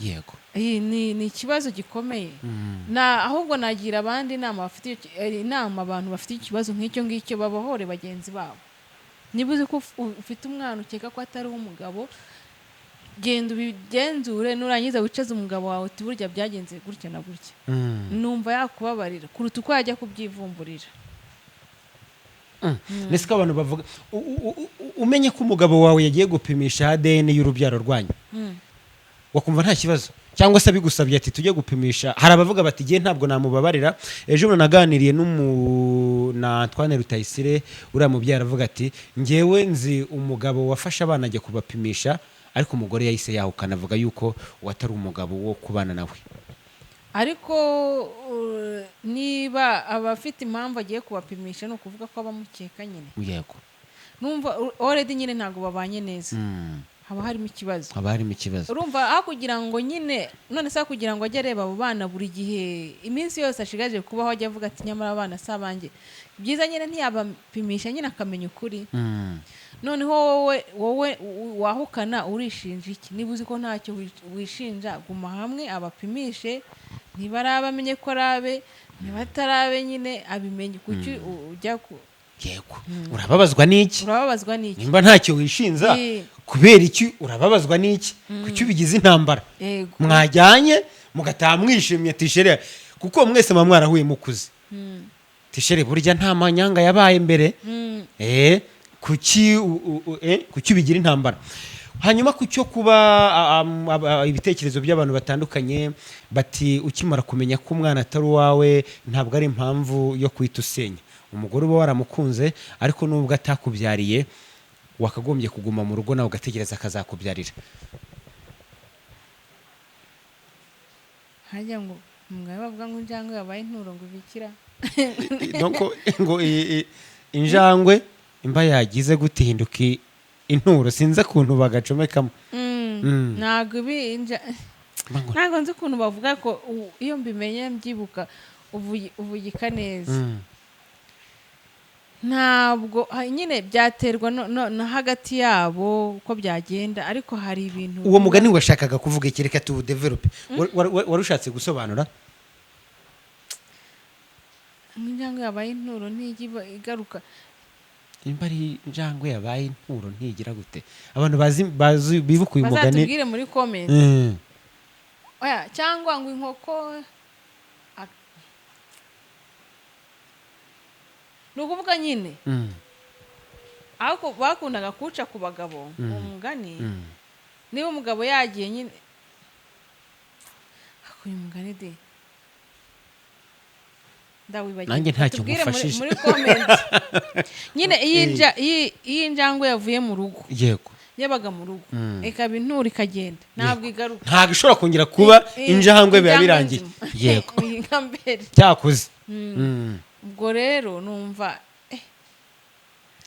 yego ni ikibazo gikomeye ahubwo nagira abandi inama abantu bafite ikibazo nk'icyo ngicyo babohore bagenzi babo niba uzi ko ufite umwana ukeka ko atari uw'umugabo genda ubigenzure nurangiza wicaze umugabo wawe uti burya byagenze gutya na gutya numva yakubabarira kuruta uko yajya kubyivumburira. Nese ko abantu bavuga umenye ko umugabo wawe yagiye gupimisha ADN y'urubyaro rwanyu wakumva nta kibazo cyangwa se bigusabye ati tujye gupimisha. Hari abavuga bati giye ntabwo namubabarira. Ejo naganiriye na Antoine Rutayisire uriya mubyeyi aravuga ati ngewe nzi umugabo wafashe abana ajya kubapimisha ariko umugore yahise yahukana avuga yuko watari umugabo wo kubana nawe. Ariko niba abafite impamvu agiye kubapimisha no kuvuga ko abamukeka nyine. Yego. Numva already nyine ntago babanye neza. Haba harimo ikibazo. Urumva aho kugira ngo nyine none se kugira ngo ajye areba abo bana buri gihe iminsi yose ashigaje kubaho ajya avuga ati nyamara abana sabange byiza nyine ntiyabapimisha nyine akamenya ukuri. Noneho wowe wahukana urishinja iki? Niba uzi ko ntacyo wishinja guma hamwe abapimishe niba arabamenye ko arabe niba atarabe nyine abimenye kuki ujya ku yego. Urababazwa n'iki? Nimba ntacyo wishinza kubera iki urababazwa n'iki? Kuki ubigize intambara? Mwajyanye mugataha mwishimye tishere kuko mwese mwarahuye mukuze. Tishere burya nta manyanga yabaye mbere. Kuki ubigira intambara? Hanyuma kucyo kuba ibitekerezo by'abantu batandukanye bati ukimara kumenya ko umwana atari wawe ntabwo ari impamvu yo kwita usenya. Umugore uba waramukunze ariko nubwo atakubyariye wakagombye kuguma mu rugo nawe ugategereza akazakubyarira. Hajya ngo umugabo bavuga ngo injangwe yabaye inturo ngo ibikira. Ngo injangwe imba yagize gutinduka inturo sinza kuntu bagacomekamo. Ntago nzi ukuntu bavuga ko iyo mbimenye mbyibuka uvugika neza. Ntabwo nyine byaterwa no hagati yabo uko byagenda ariko hari ibintu uwo mugani washakaga kuvuga iki? Reka tu develop warushatse gusobanura. Injangwe yabaye inturo ntigiba igaruka. Imba ari injangwe yabaye inturo ntigira gute? Abantu bazi bibukuye umugani bazatubwire muri comment. Oya cyangwa ngo inkoko nukuvuga nyine ahubwo bakundaga kuca ku bagabo umugani niba umugabo yagiye nyine akuye umugani de ndawibagiye nanjye ntacyo ngufashije muri comment nyine iyi njangwe yavuye mu rugo yego yabaga mu rugo ikaba inturo ikagenda ntabwo igaruka ntabwo ishobora kongera kuba injangwe biba birangiye yego cyakuze. Ubwo rero numva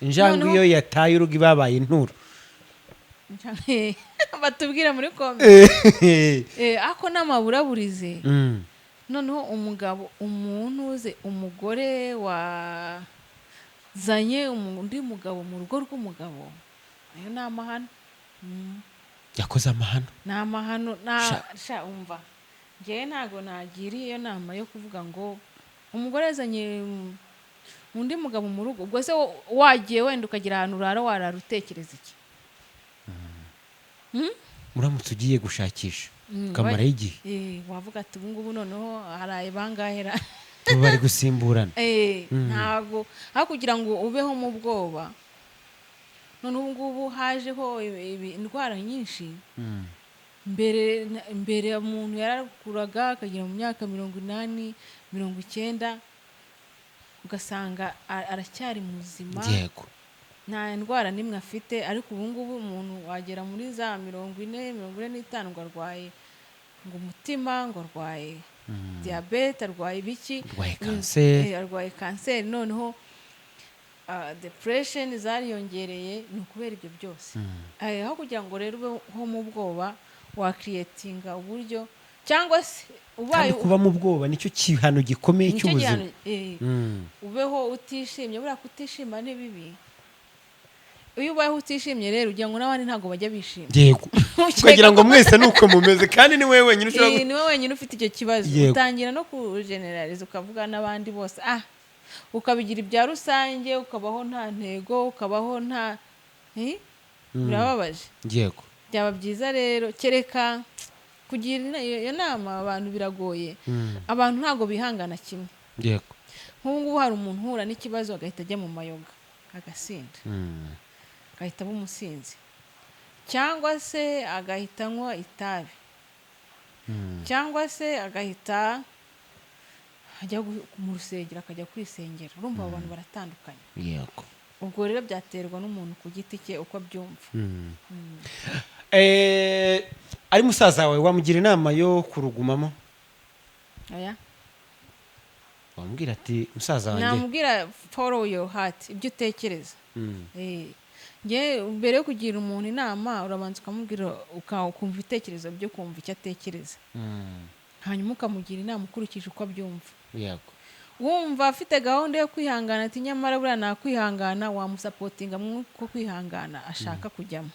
injangwe iyo yataye urugo ibabaye inturo batubwira muri comment. Ako n'amaburaburize noneho umugabo umuntu uze umugore wazanye undi mugabo mu rugo rw'umugabo ayo ni amahano. Yakoze amahano. Ni amahano sha umva njyewe ntago nagiriye iyo nama yo kuvuga ngo umugore yazanye undi mugabo mu rugo ubwo se wagiye wenda ukagira ahantu urara warara utekereza iki? Muramutse ugiye gushakisha kamara y'igihe wavuga ati ubu ngubu noneho haraye bangahera bari gusimburana. ntago aho kugira ngo ubeho mu bwoba none ubu ngubu hajeho indwara nyinshi. mbere umuntu yarakuraga akagera mu myaka 80 90 ugasanga aracyari muzima yego nta ndwara nimwe afite ariko ubu ngubu umuntu wagera muri za 40-45 ngo arwaye ngo umutima ngo arwaye diabete arwaye biki arwaye kanseri noneho depression zariyongereye ni ukubera ibyo byose. Aho kugira ngo rero ubeho mu bwoba wakriyetinga uburyo cyangwa se ubaye kuba mu bwoba nicyo kihano gikomeye cy'ubuzima. Ubeho utishimye buriya kutishima ni bibi. Iyo ubaye utishimye rero ugira ngo n'abandi ntago bajya bishima. Yego ukagira ngo mwese nuko mumeze kandi ni wewe wenyine ushobora ni wewe wenyine ufite icyo kibazo. Utangira no kugeneraliza ukavuga n'abandi bose ukabigira ibya rusange ukabaho nta ntego ukabaho nta birababaje. Yego byaba byiza rero kereka kugira iyo nama abantu biragoye. Abantu ntago bihangana kimwe. Yego. Nk'ubu ngubu hari umuntu uhura n'ikibazo agahita ajya mu mayoga agasinda, agahita aba umusinzi, cyangwa se agahita anywa itabi, cyangwa se agahita ajya mu rusengero akajya kwisengera. Urumva abo bantu baratandukanye. Yego. Ubwo rero byaterwa n'umuntu ku giti cye uko abyumva. Ari musaza wawe wamugira inama yo kurugumamo? Oya. Wambwira ati musaza wanjye. Namubwira follow your heart, ibyo utekereza. Nge mbere yo kugira umuntu inama urabanza ukamubwira ukumva ibitekerezo byo kumva icyo atekereza. Hanyuma ukamugira inama ukurikije uko abyumva. Yego. Wumva afite gahunda yo kwihangana ati nyamara buriya nakwihangana, wamusapotinga mwuko kwihangana ashaka kujyamo.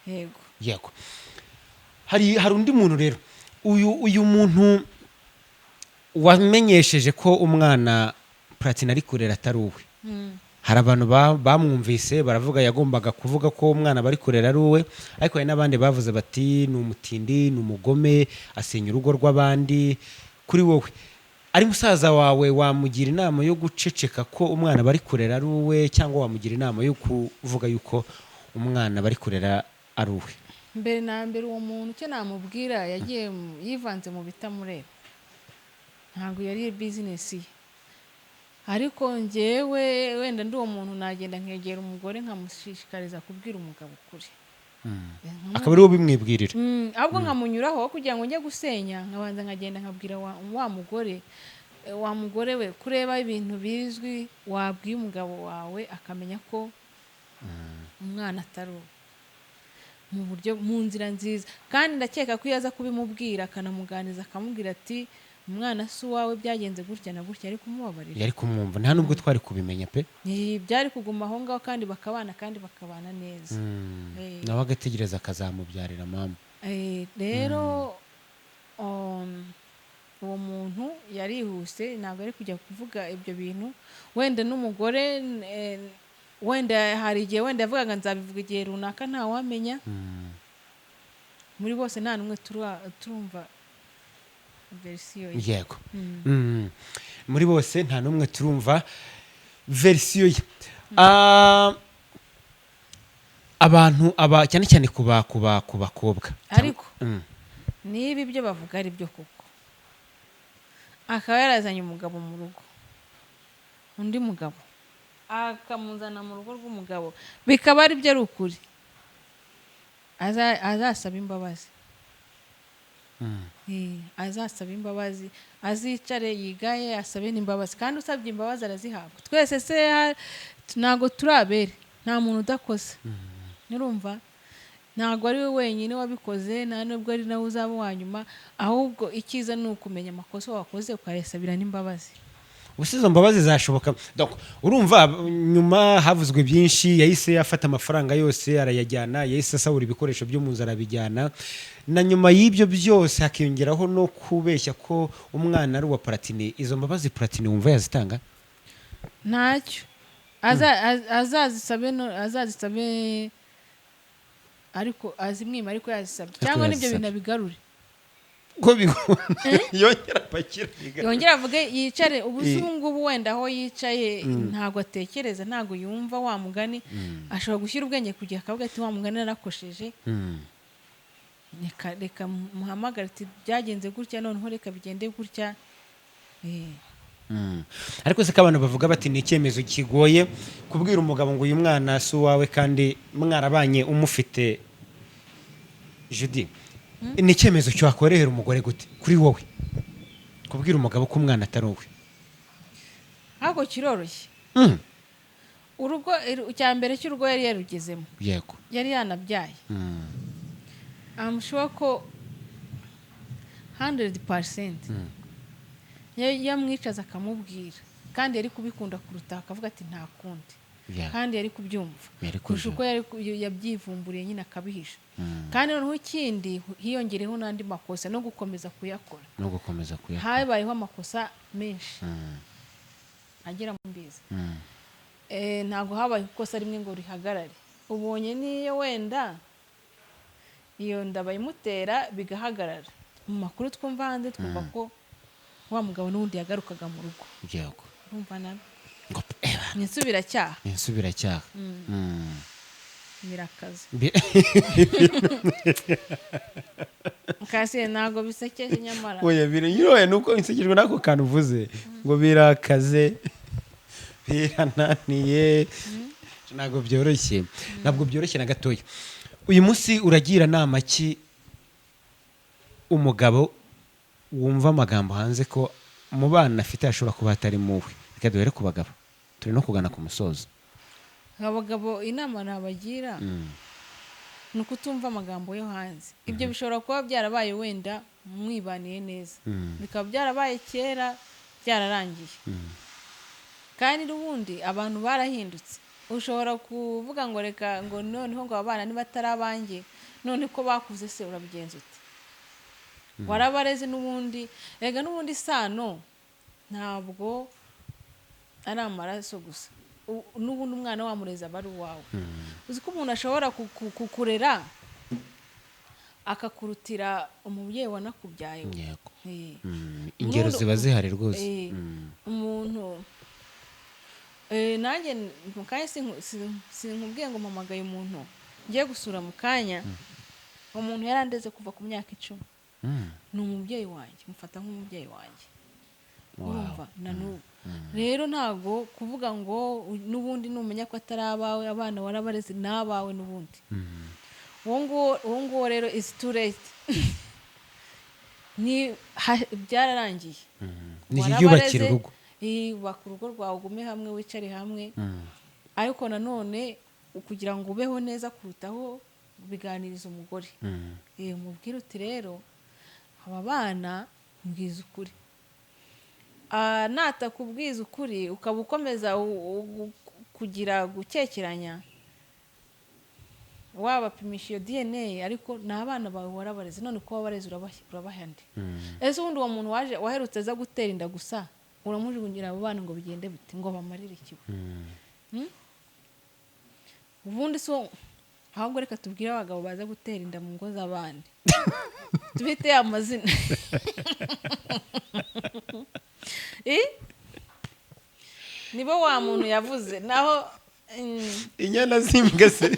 Yego. Yego. Hari undi muntu rero, uyu muntu wamenyesheje ko umwana Platini ari kurera atari uwe. Hari abantu bamwumvise baravuga yagombaga kuvuga ko umwana bari kurera ari uwe, ariko hari n'abandi bavuze bati ni umutindi, ni umugome, asenya urugo rw'abandi. Kuri wowe ari musaza wawe wamugira inama yo guceceka ko umwana bari kurera ari uwe, cyangwa wamugira inama yo kuvuga yuko umwana bari kurera ari uwe? Mbere na mbere uwo muntu cyo namubwira yagiye yivanze mu bitamureba, ntabwo yari business ye. Ariko njyewe wenda ndi uwo muntu nagenda nkegera umugore nkamushishikariza kubwira umugabo ukuri. Akaba ari wo bimwibwirira. Ahubwo nkamunyuraho kugira ngo njye gusenya, nkabanza nkagenda nkabwira wa mugore we kureba ibintu bizwi wabwiye umugabo wawe akamenya ko umwana atari uwe, mu buryo mu nzira nziza. Kandi ndakeka ko iyo aza kubimubwira akanamuganiza akamubwira ati umwana si uwawe byagenze gutya na gutya, ariko umubabarira. Yari kumwumva, nta nubwo twari kubimenya pe. Byari kuguma aho ngaho kandi bakabana neza. Nawe agategereza akazamubyarira mama. Rero uwo muntu yarihuse, ntabwo ari kujya kuvuga ibyo bintu. Wenda n'umugore wenda hari igihe wenda yavugaga nzabivuga igihe runaka ntawamenya. Muri bose nta n'umwe turumva verisiyo ye. Yego. Muri bose nta n'umwe turumva verisiyo ye. Abantu cyane cyane ku bakobwa. Ariko niba ibyo bavuga ari byo koko, akaba yarazanye umugabo mu rugo, undi mugabo akamuzana mu rugo rw'umugabo, bikaba ari byo ari ukuri, azasaba imbabazi. Azasaba imbabazi, azicare yigaye asabe n'imbabazi, kandi usabye imbabazi arazihabwa. Twese se ntago turabere, nta muntu udakoze. Nurumva ntago ari we wenyine wabikoze, nta nubwo ari nawe uzaba wa nyuma, ahubwo icyiza ni ukumenya amakosa wakoze ukaresabira n'imbabazi. Usizo mbabazi zashoboka. Donc urumva nyuma havuzwe byinshi, yahise afata amafaranga yose arayajyana, yahise asabura ibikoresho byo mu nzu arabijyana, na nyuma y'ibyo byose hakiyongeraho no kubeshya ko umwana ari uwa Platini. Izo mbabazi Platini wumva yazitanga? Ntacyo. Azazisabe ariko azimwima, ariko yazisabye, cyangwa nibyo bintu bigarure ko yongera pakira, yongera avuge yicare. Ubu ngubu wenda aho yicaye ntago atekereza, ntago yumva wa mugani. Ashobora gushyira ubwenge kugira akavuga ati wa mugani narakosheje, reka muhamagara ati byagenze gutya, noneho reka bigende gutya. Ariko se abantu bavuga bati ni icyemezo kigoye kubwira umugabo ngo uyu mwana si uwawe kandi mwarabanye umufite. Judith, ni icyemezo cyakorehera umugore gute kuri wowe kubwira umugabo ko umwana atari uwe? Ahubwo kiroroshye. Urugo cya mbere cy'urugo yari yarugezemo. Yego. Yari yanabyaye. Sure ko 100% yamwicaza akamubwira, kandi yari kubikunda kuruta akavuga ati nta kundi. Kandi yari kubyumva kurusha uko yabyivumburiye nyine akabihisha. Kandi noneho ikindi hiyongereho n'andi makosa no gukomeza kuyakora. Habayeho amakosa menshi agera mu mbizi. Ntago habaye ikosa rimwe ngo rihagarare. Ubonye niyo wenda iyo nda bayimutera bigahagarara. Mu makuru twumva hanze twumva ko wa mugabo n'ubundi yagarukaga mu rugo. Yego. Urumva nabi Ngo insubiracyaha. insubiracyaha. Birakaze. Kasi ntago bisekeje nyamara. Oya biranyoye nuko insekejwe nako kantu uvuze ngo birakaze birananiye ntabwo byoroshye na gatoya. Uyu munsi uragira nama ki umugabo wumva amagambo hanze ko mu bana afite ashobora kuba atari muwe? Reka duhere ku bagabo, turi no kugana ku musozo. Abagabo inama nabagira ni ukutumva amagambo yo hanze. Ibyo bishobora kuba byarabaye wenda mwibaniye neza, bikaba byarabaye kera byararangiye, kandi n'ubundi abantu barahindutse. Ushobora kuvuga ngo reka ngo noneho ngo abana niba atarabange none ko bakuze se urabigenza ute? Warabareze n'ubundi, rega n'ubundi sano ntabwo ari amaraso gusa, n'ubundi umwana wamureza aba ari uwawe. Uzi ko umuntu ashobora kukurera akakurutira umubyeyi wanakubyaye. Yego. Ingero ziba zihari rwose. Umuntu nanjye mu kanya sinkubwiye ngo mpamagaye umuntu ngiye gusura mu kanya, umuntu yarandeze kuva ku myaka 10. Ni umubyeyi wanjye, mufata nk'umubyeyi wanjye. Urumva na n'ubu rero ntago kuvuga ngo n'ubundi numenya ko atari abawe, abana warabareze n'abawe n'ubundi. Uwo nguwo rero is too late. Ni byararangiye. Niyubakira urugo. Ubaka urugo rwawe, ugume hamwe, wicare hamwe. Ariko nanone kugira ngo ubeho neza kurutaho biganiriza umugore. Umubwire uti rero aba bana mbwiza ukuri. Natakubwiza ukuri ukaba ukomeza kugira gukekeranya, wabapimisha iyo DNA ariko n'abana bawe warabareze, none ko wabareze urabahande. Ese ubundi uwo muntu waherutse aza gutera inda gusa uramujugungira abo bana ngo bigende bite, ngo bamarire ikiwe? Ubundi so ahubwo reka tubwire abagabo baza gutera inda mu ngo z'abandi tubite amazina. Nibo wa muntu yavuze naho inyana zimbwa se.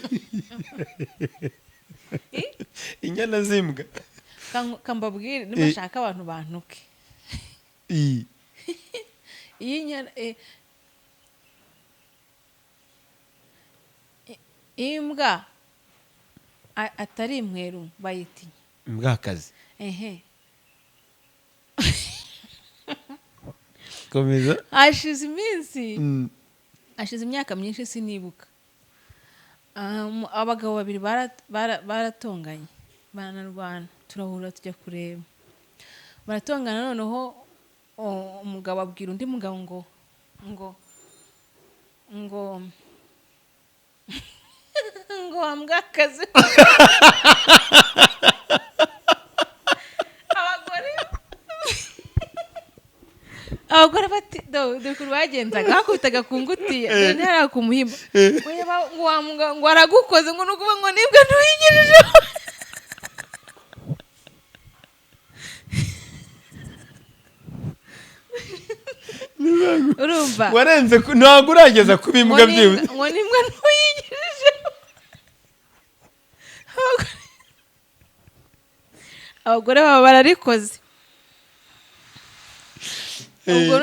Inyana zimbwa kambabwire nimashaka abantu bantuke. Imbwa atari imweru bayiti imbwakazi. Komeza. Hashize iminsi, hashize imyaka myinshi sinibuka, abagabo babiri baratonganye, baranarwana, turahura tujya kureba, baratongana. Noneho umugabo abwira undi mugabo ngo wambwakaze. Abagore bati dukuru bagenzaga hakubitaga ku ngutiya ntara ku muhimba ngo aragukoze ngo nukuvuga ngo nibwo ntuyigirije. Urumva warenze ntabwo urageza ku bimbwa byiwe ngo nibwo ntuyigirije. Abagore baba bararikoze. Ubwo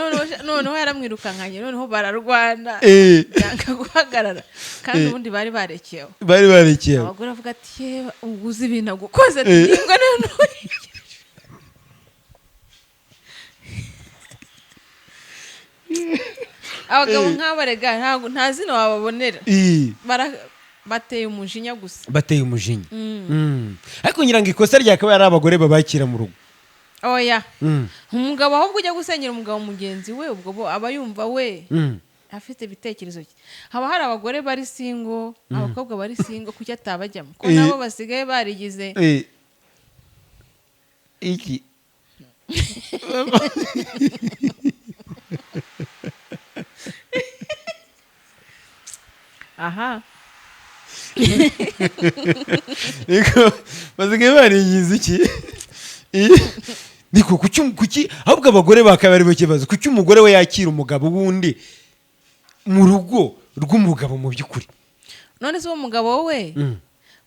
noneho yaramwirukankanye, noneho bararwana yanga guhagarara, kandi ubundi bari barekeyeho. Abagore bavuga ati yewe uguze ibintu agukoze ati nibwo noneho. Abagabo nk'aba rega nta zina wababonera, bateye umujinya gusa. Ariko ngira ngo ikosa ryakaba ari abagore babakira mu rugo. Oya, umugabo ahubwo ujya gusenyera umugabo mugenzi we, ubwo aba yumva we afite ibitekerezo cye. Haba hari abagore bari singo, abakobwa bari singo, kuki atabajyamo ko nabo basigaye barigize iki. Aha. basigaye barigize iki niko kuki ahubwo abagore bakaba bari mu kibazo kuki umugore we yakira umugabo wundi mu rugo rw'umugabo mu by'ukuri none se uwo mugabo we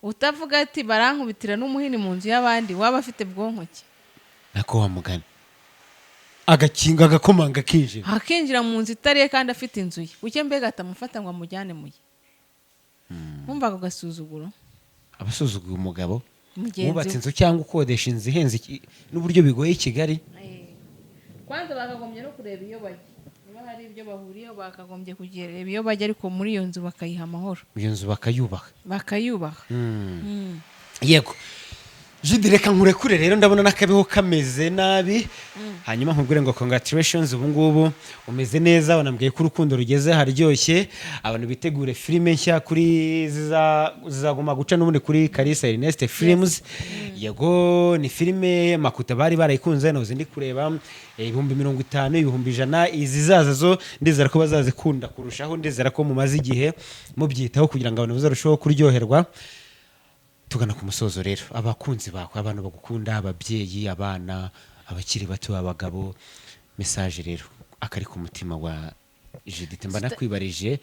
utavuga ati barankubitira n'umuhini mu nzu y'abandi waba afite bwonko ki nako wamugana agakinga agakomanga kinjira hakinjira mu nzu itariye kandi afite inzu ye uke mbega atamufata ngo amujyane mu ye wumvaga agasuzuguro abasuzuguye umugabo mugenzi wubatse inzu cyangwa ukodesha inzu ihenze n'uburyo bigoye i Kigali kwanza bakagombye no kureba iyo bajya niba hari ibyo bahuriyeho bakagombye kureba iyo bajya ariko muri iyo nzu bakayiha amahoro iyo nzu bakayubaha yego Judith reka nkurekure rero ndabona n'akabeho kameze nabi hanyuma nkubwire ngo congratulations ubu ngubu umeze neza wanambwiye ko urukundo rugeze haryoshye abantu bitegure filime nshya kuri zizaguma guca n'ubundi kuri Kalisa Ernest Films yego ni filime makuta bari barayikunze noze ndi kureba 50,000 100,000 izizaza zo ndizera ko bazazikunda kurushaho ndizera ko mumaze igihe mubyitaho kugira ngo abantu bazarusheho kuryoherwa tugana ku musozo rero abakunzi bawe abantu bagukunda ababyeyi abana abakiri bato abagabo message rero akari ku mutima wa Judith mba nakwibarije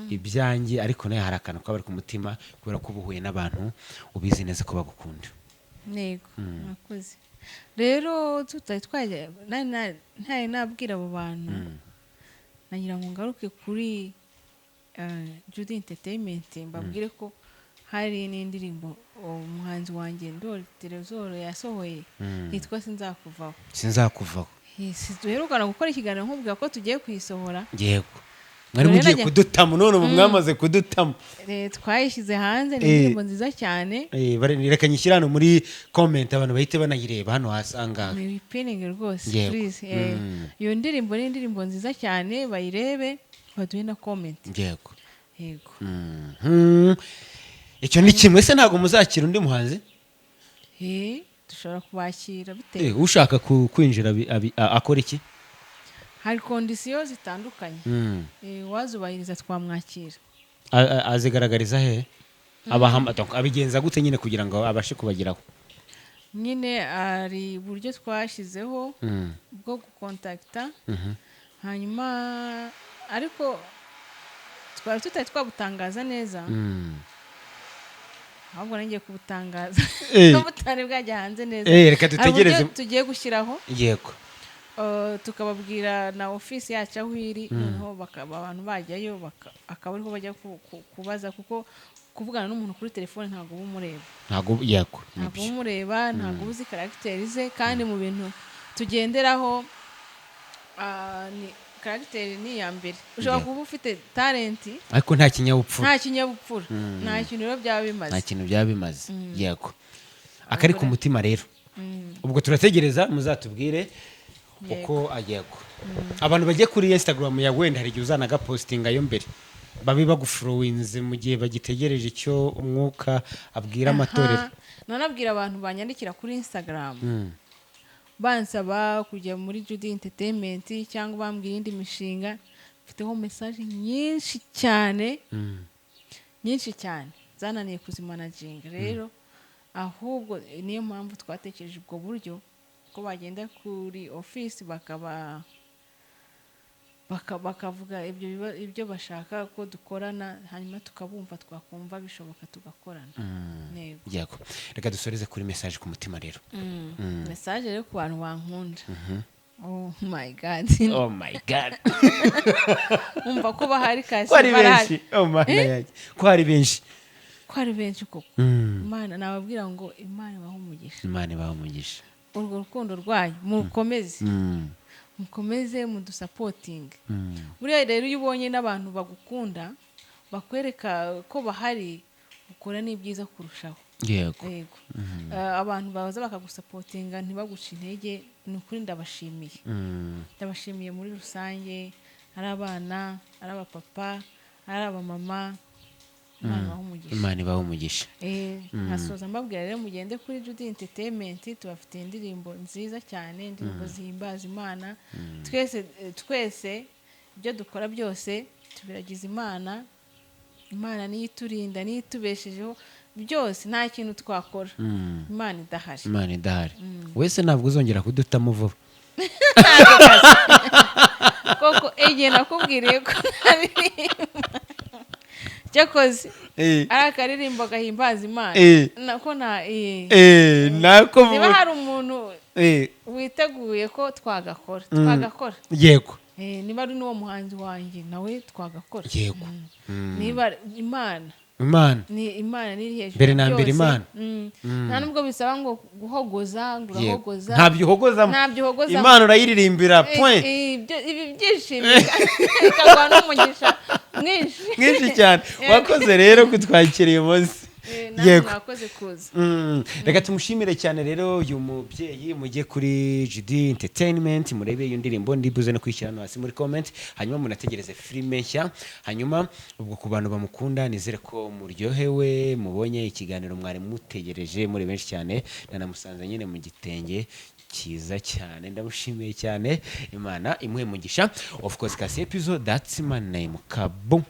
ibyanjye ariko naye hari akantu kabari ku mutima kubera ko ubuhuye n'abantu ubizi neza ko bagukunda nego nakoze rero tutari twaje ntaye nabwira abo bantu nagira ngo ngaruke kuri Judith Entertainment mbabwire ko hari n'indirimbo umuhanzi wanjye Ndoli Terezoro yasohoye yitwa Sinzakuvaho duherukana gukora ikiganiro nkubwira ko tugiye kuyisohora yego mwari mugiye kudutamo none ubu mwamaze kudutamo twayishyize hanze ni indirimbo nziza cyane reka nyishyira hano muri comment abantu bahite banayireba hano hasanga ni piningi rwose please iyo ndirimbo ni indirimbo nziza cyane bayirebe baduhe na comment yego icyo ni kimwe se ntago muzakira undi muhanzi dushobora kubakira bitewe ushaka kwinjira akora iki hari kondisiyo zitandukanye wazubahiriza twamwakira azigaragariza he abigenza gute nyine kugira ngo abashe kubageraho nyine ari uburyo twashyizeho bwo gukontakita hanyuma ariko twari tutari twabutangaza neza ahubwo nangiye kubutangaza no butari bwajya hanze neza reka dutegereze tugiye gushyiraho yego tukababwira na ofisi yacu aho iri noneho abantu bajyayo akaba ariho bajya kubaza kuko kuvugana n'umuntu kuri telefone ntabwo uba umureba ntabwo uba umureba ntabwo uba uzi karagiteri ze kandi mu bintu tugenderaho karagiteri ni iya mbere ushobora kuba ufite talenti ariko nta kinyabupfura nta kintu rero byaba bimaze yego akari ku mutima rero ubwo turategereza muzatubwire uko yego abantu bagiye kuri Instagram ya wenda hari igihe uzanagapostinga yo mbere babe bagufurowinze mu gihe bagitegereje icyo umwuka abwira amatorero nanabwira abantu banyandikira kuri Instagram bansaba kujya muri Judith Entertainment cyangwa bambwira indi mishinga mfiteho message nyinshi cyane zananiye kuzimanaginga rero ahubwo niyo mpamvu twatekereje ubwo buryo ko bagenda kuri office bakavuga ibyo bashaka ko dukorana hanyuma tukabumva twakumva bishoboka tugakorana yego reka dusoreze kuri message ku mutima rero message rero ku bantu bankunda oh my god umva ko bahari kasi barahari ko hari benshi koko Imana nababwira ngo Imana ibahe umugisha urwo rukundo rwanyu mukomeze mudusapotinge buriya rero iyo ubonye n'abantu bagukunda bakwereka ko bahari ukora n'ibyiza kurushaho yego abantu baza bakagusapotinga ntibaguce intege ni ukuri ndabashimiye muri rusange ari abana ari abapapa ari abamama Imana ibahe umugisha nkasoza mbabwira rero mugende kuri Judith Entertainment tubafite indirimbo nziza cyane indirimbo zihimbaza Imana twese ibyo dukora byose tubiragiza Imana niyo iturinda niyo itubeshejeho byose nta kintu twakora imana idahari. Imana idahari wese ntabwo uzongera kudutamo vuba koko igihe nakubwiriye ko naririmba cyakoze ari akaririmbo gahimbaza imana nako nako niba hari umuntu witeguye ko twagakora yego niba ari n'uwo muhanzi wanjye nawe twagakora yego niba imana ni hejuru mbere na mbere imana nta nubwo bisaba ngo guhogoza ngo urahogoza ntabyo uhogozamo imana urayiririmbira point ibi byishimiye bikaguha n'umugisha mwinshi cyane wakoze rero kutwakira uyu munsi yego reka tumushimire cyane rero uyu mubyeyi mujye kuri Judith Entertainment murebe iyo ndirimbo ndibuze no kwishyira hano hasi muri comment hanyuma munategereze filime nshya hanyuma ubwo ku bantu bamukunda nizere ko muryohewe mubonye ikiganiro mwari mutegereje muri benshi cyane nanamusanze nyine mu gitenge cyiza cyane ndamushimiye cyane imana imwe mugisha of course kasi episode that's my name Mugabo.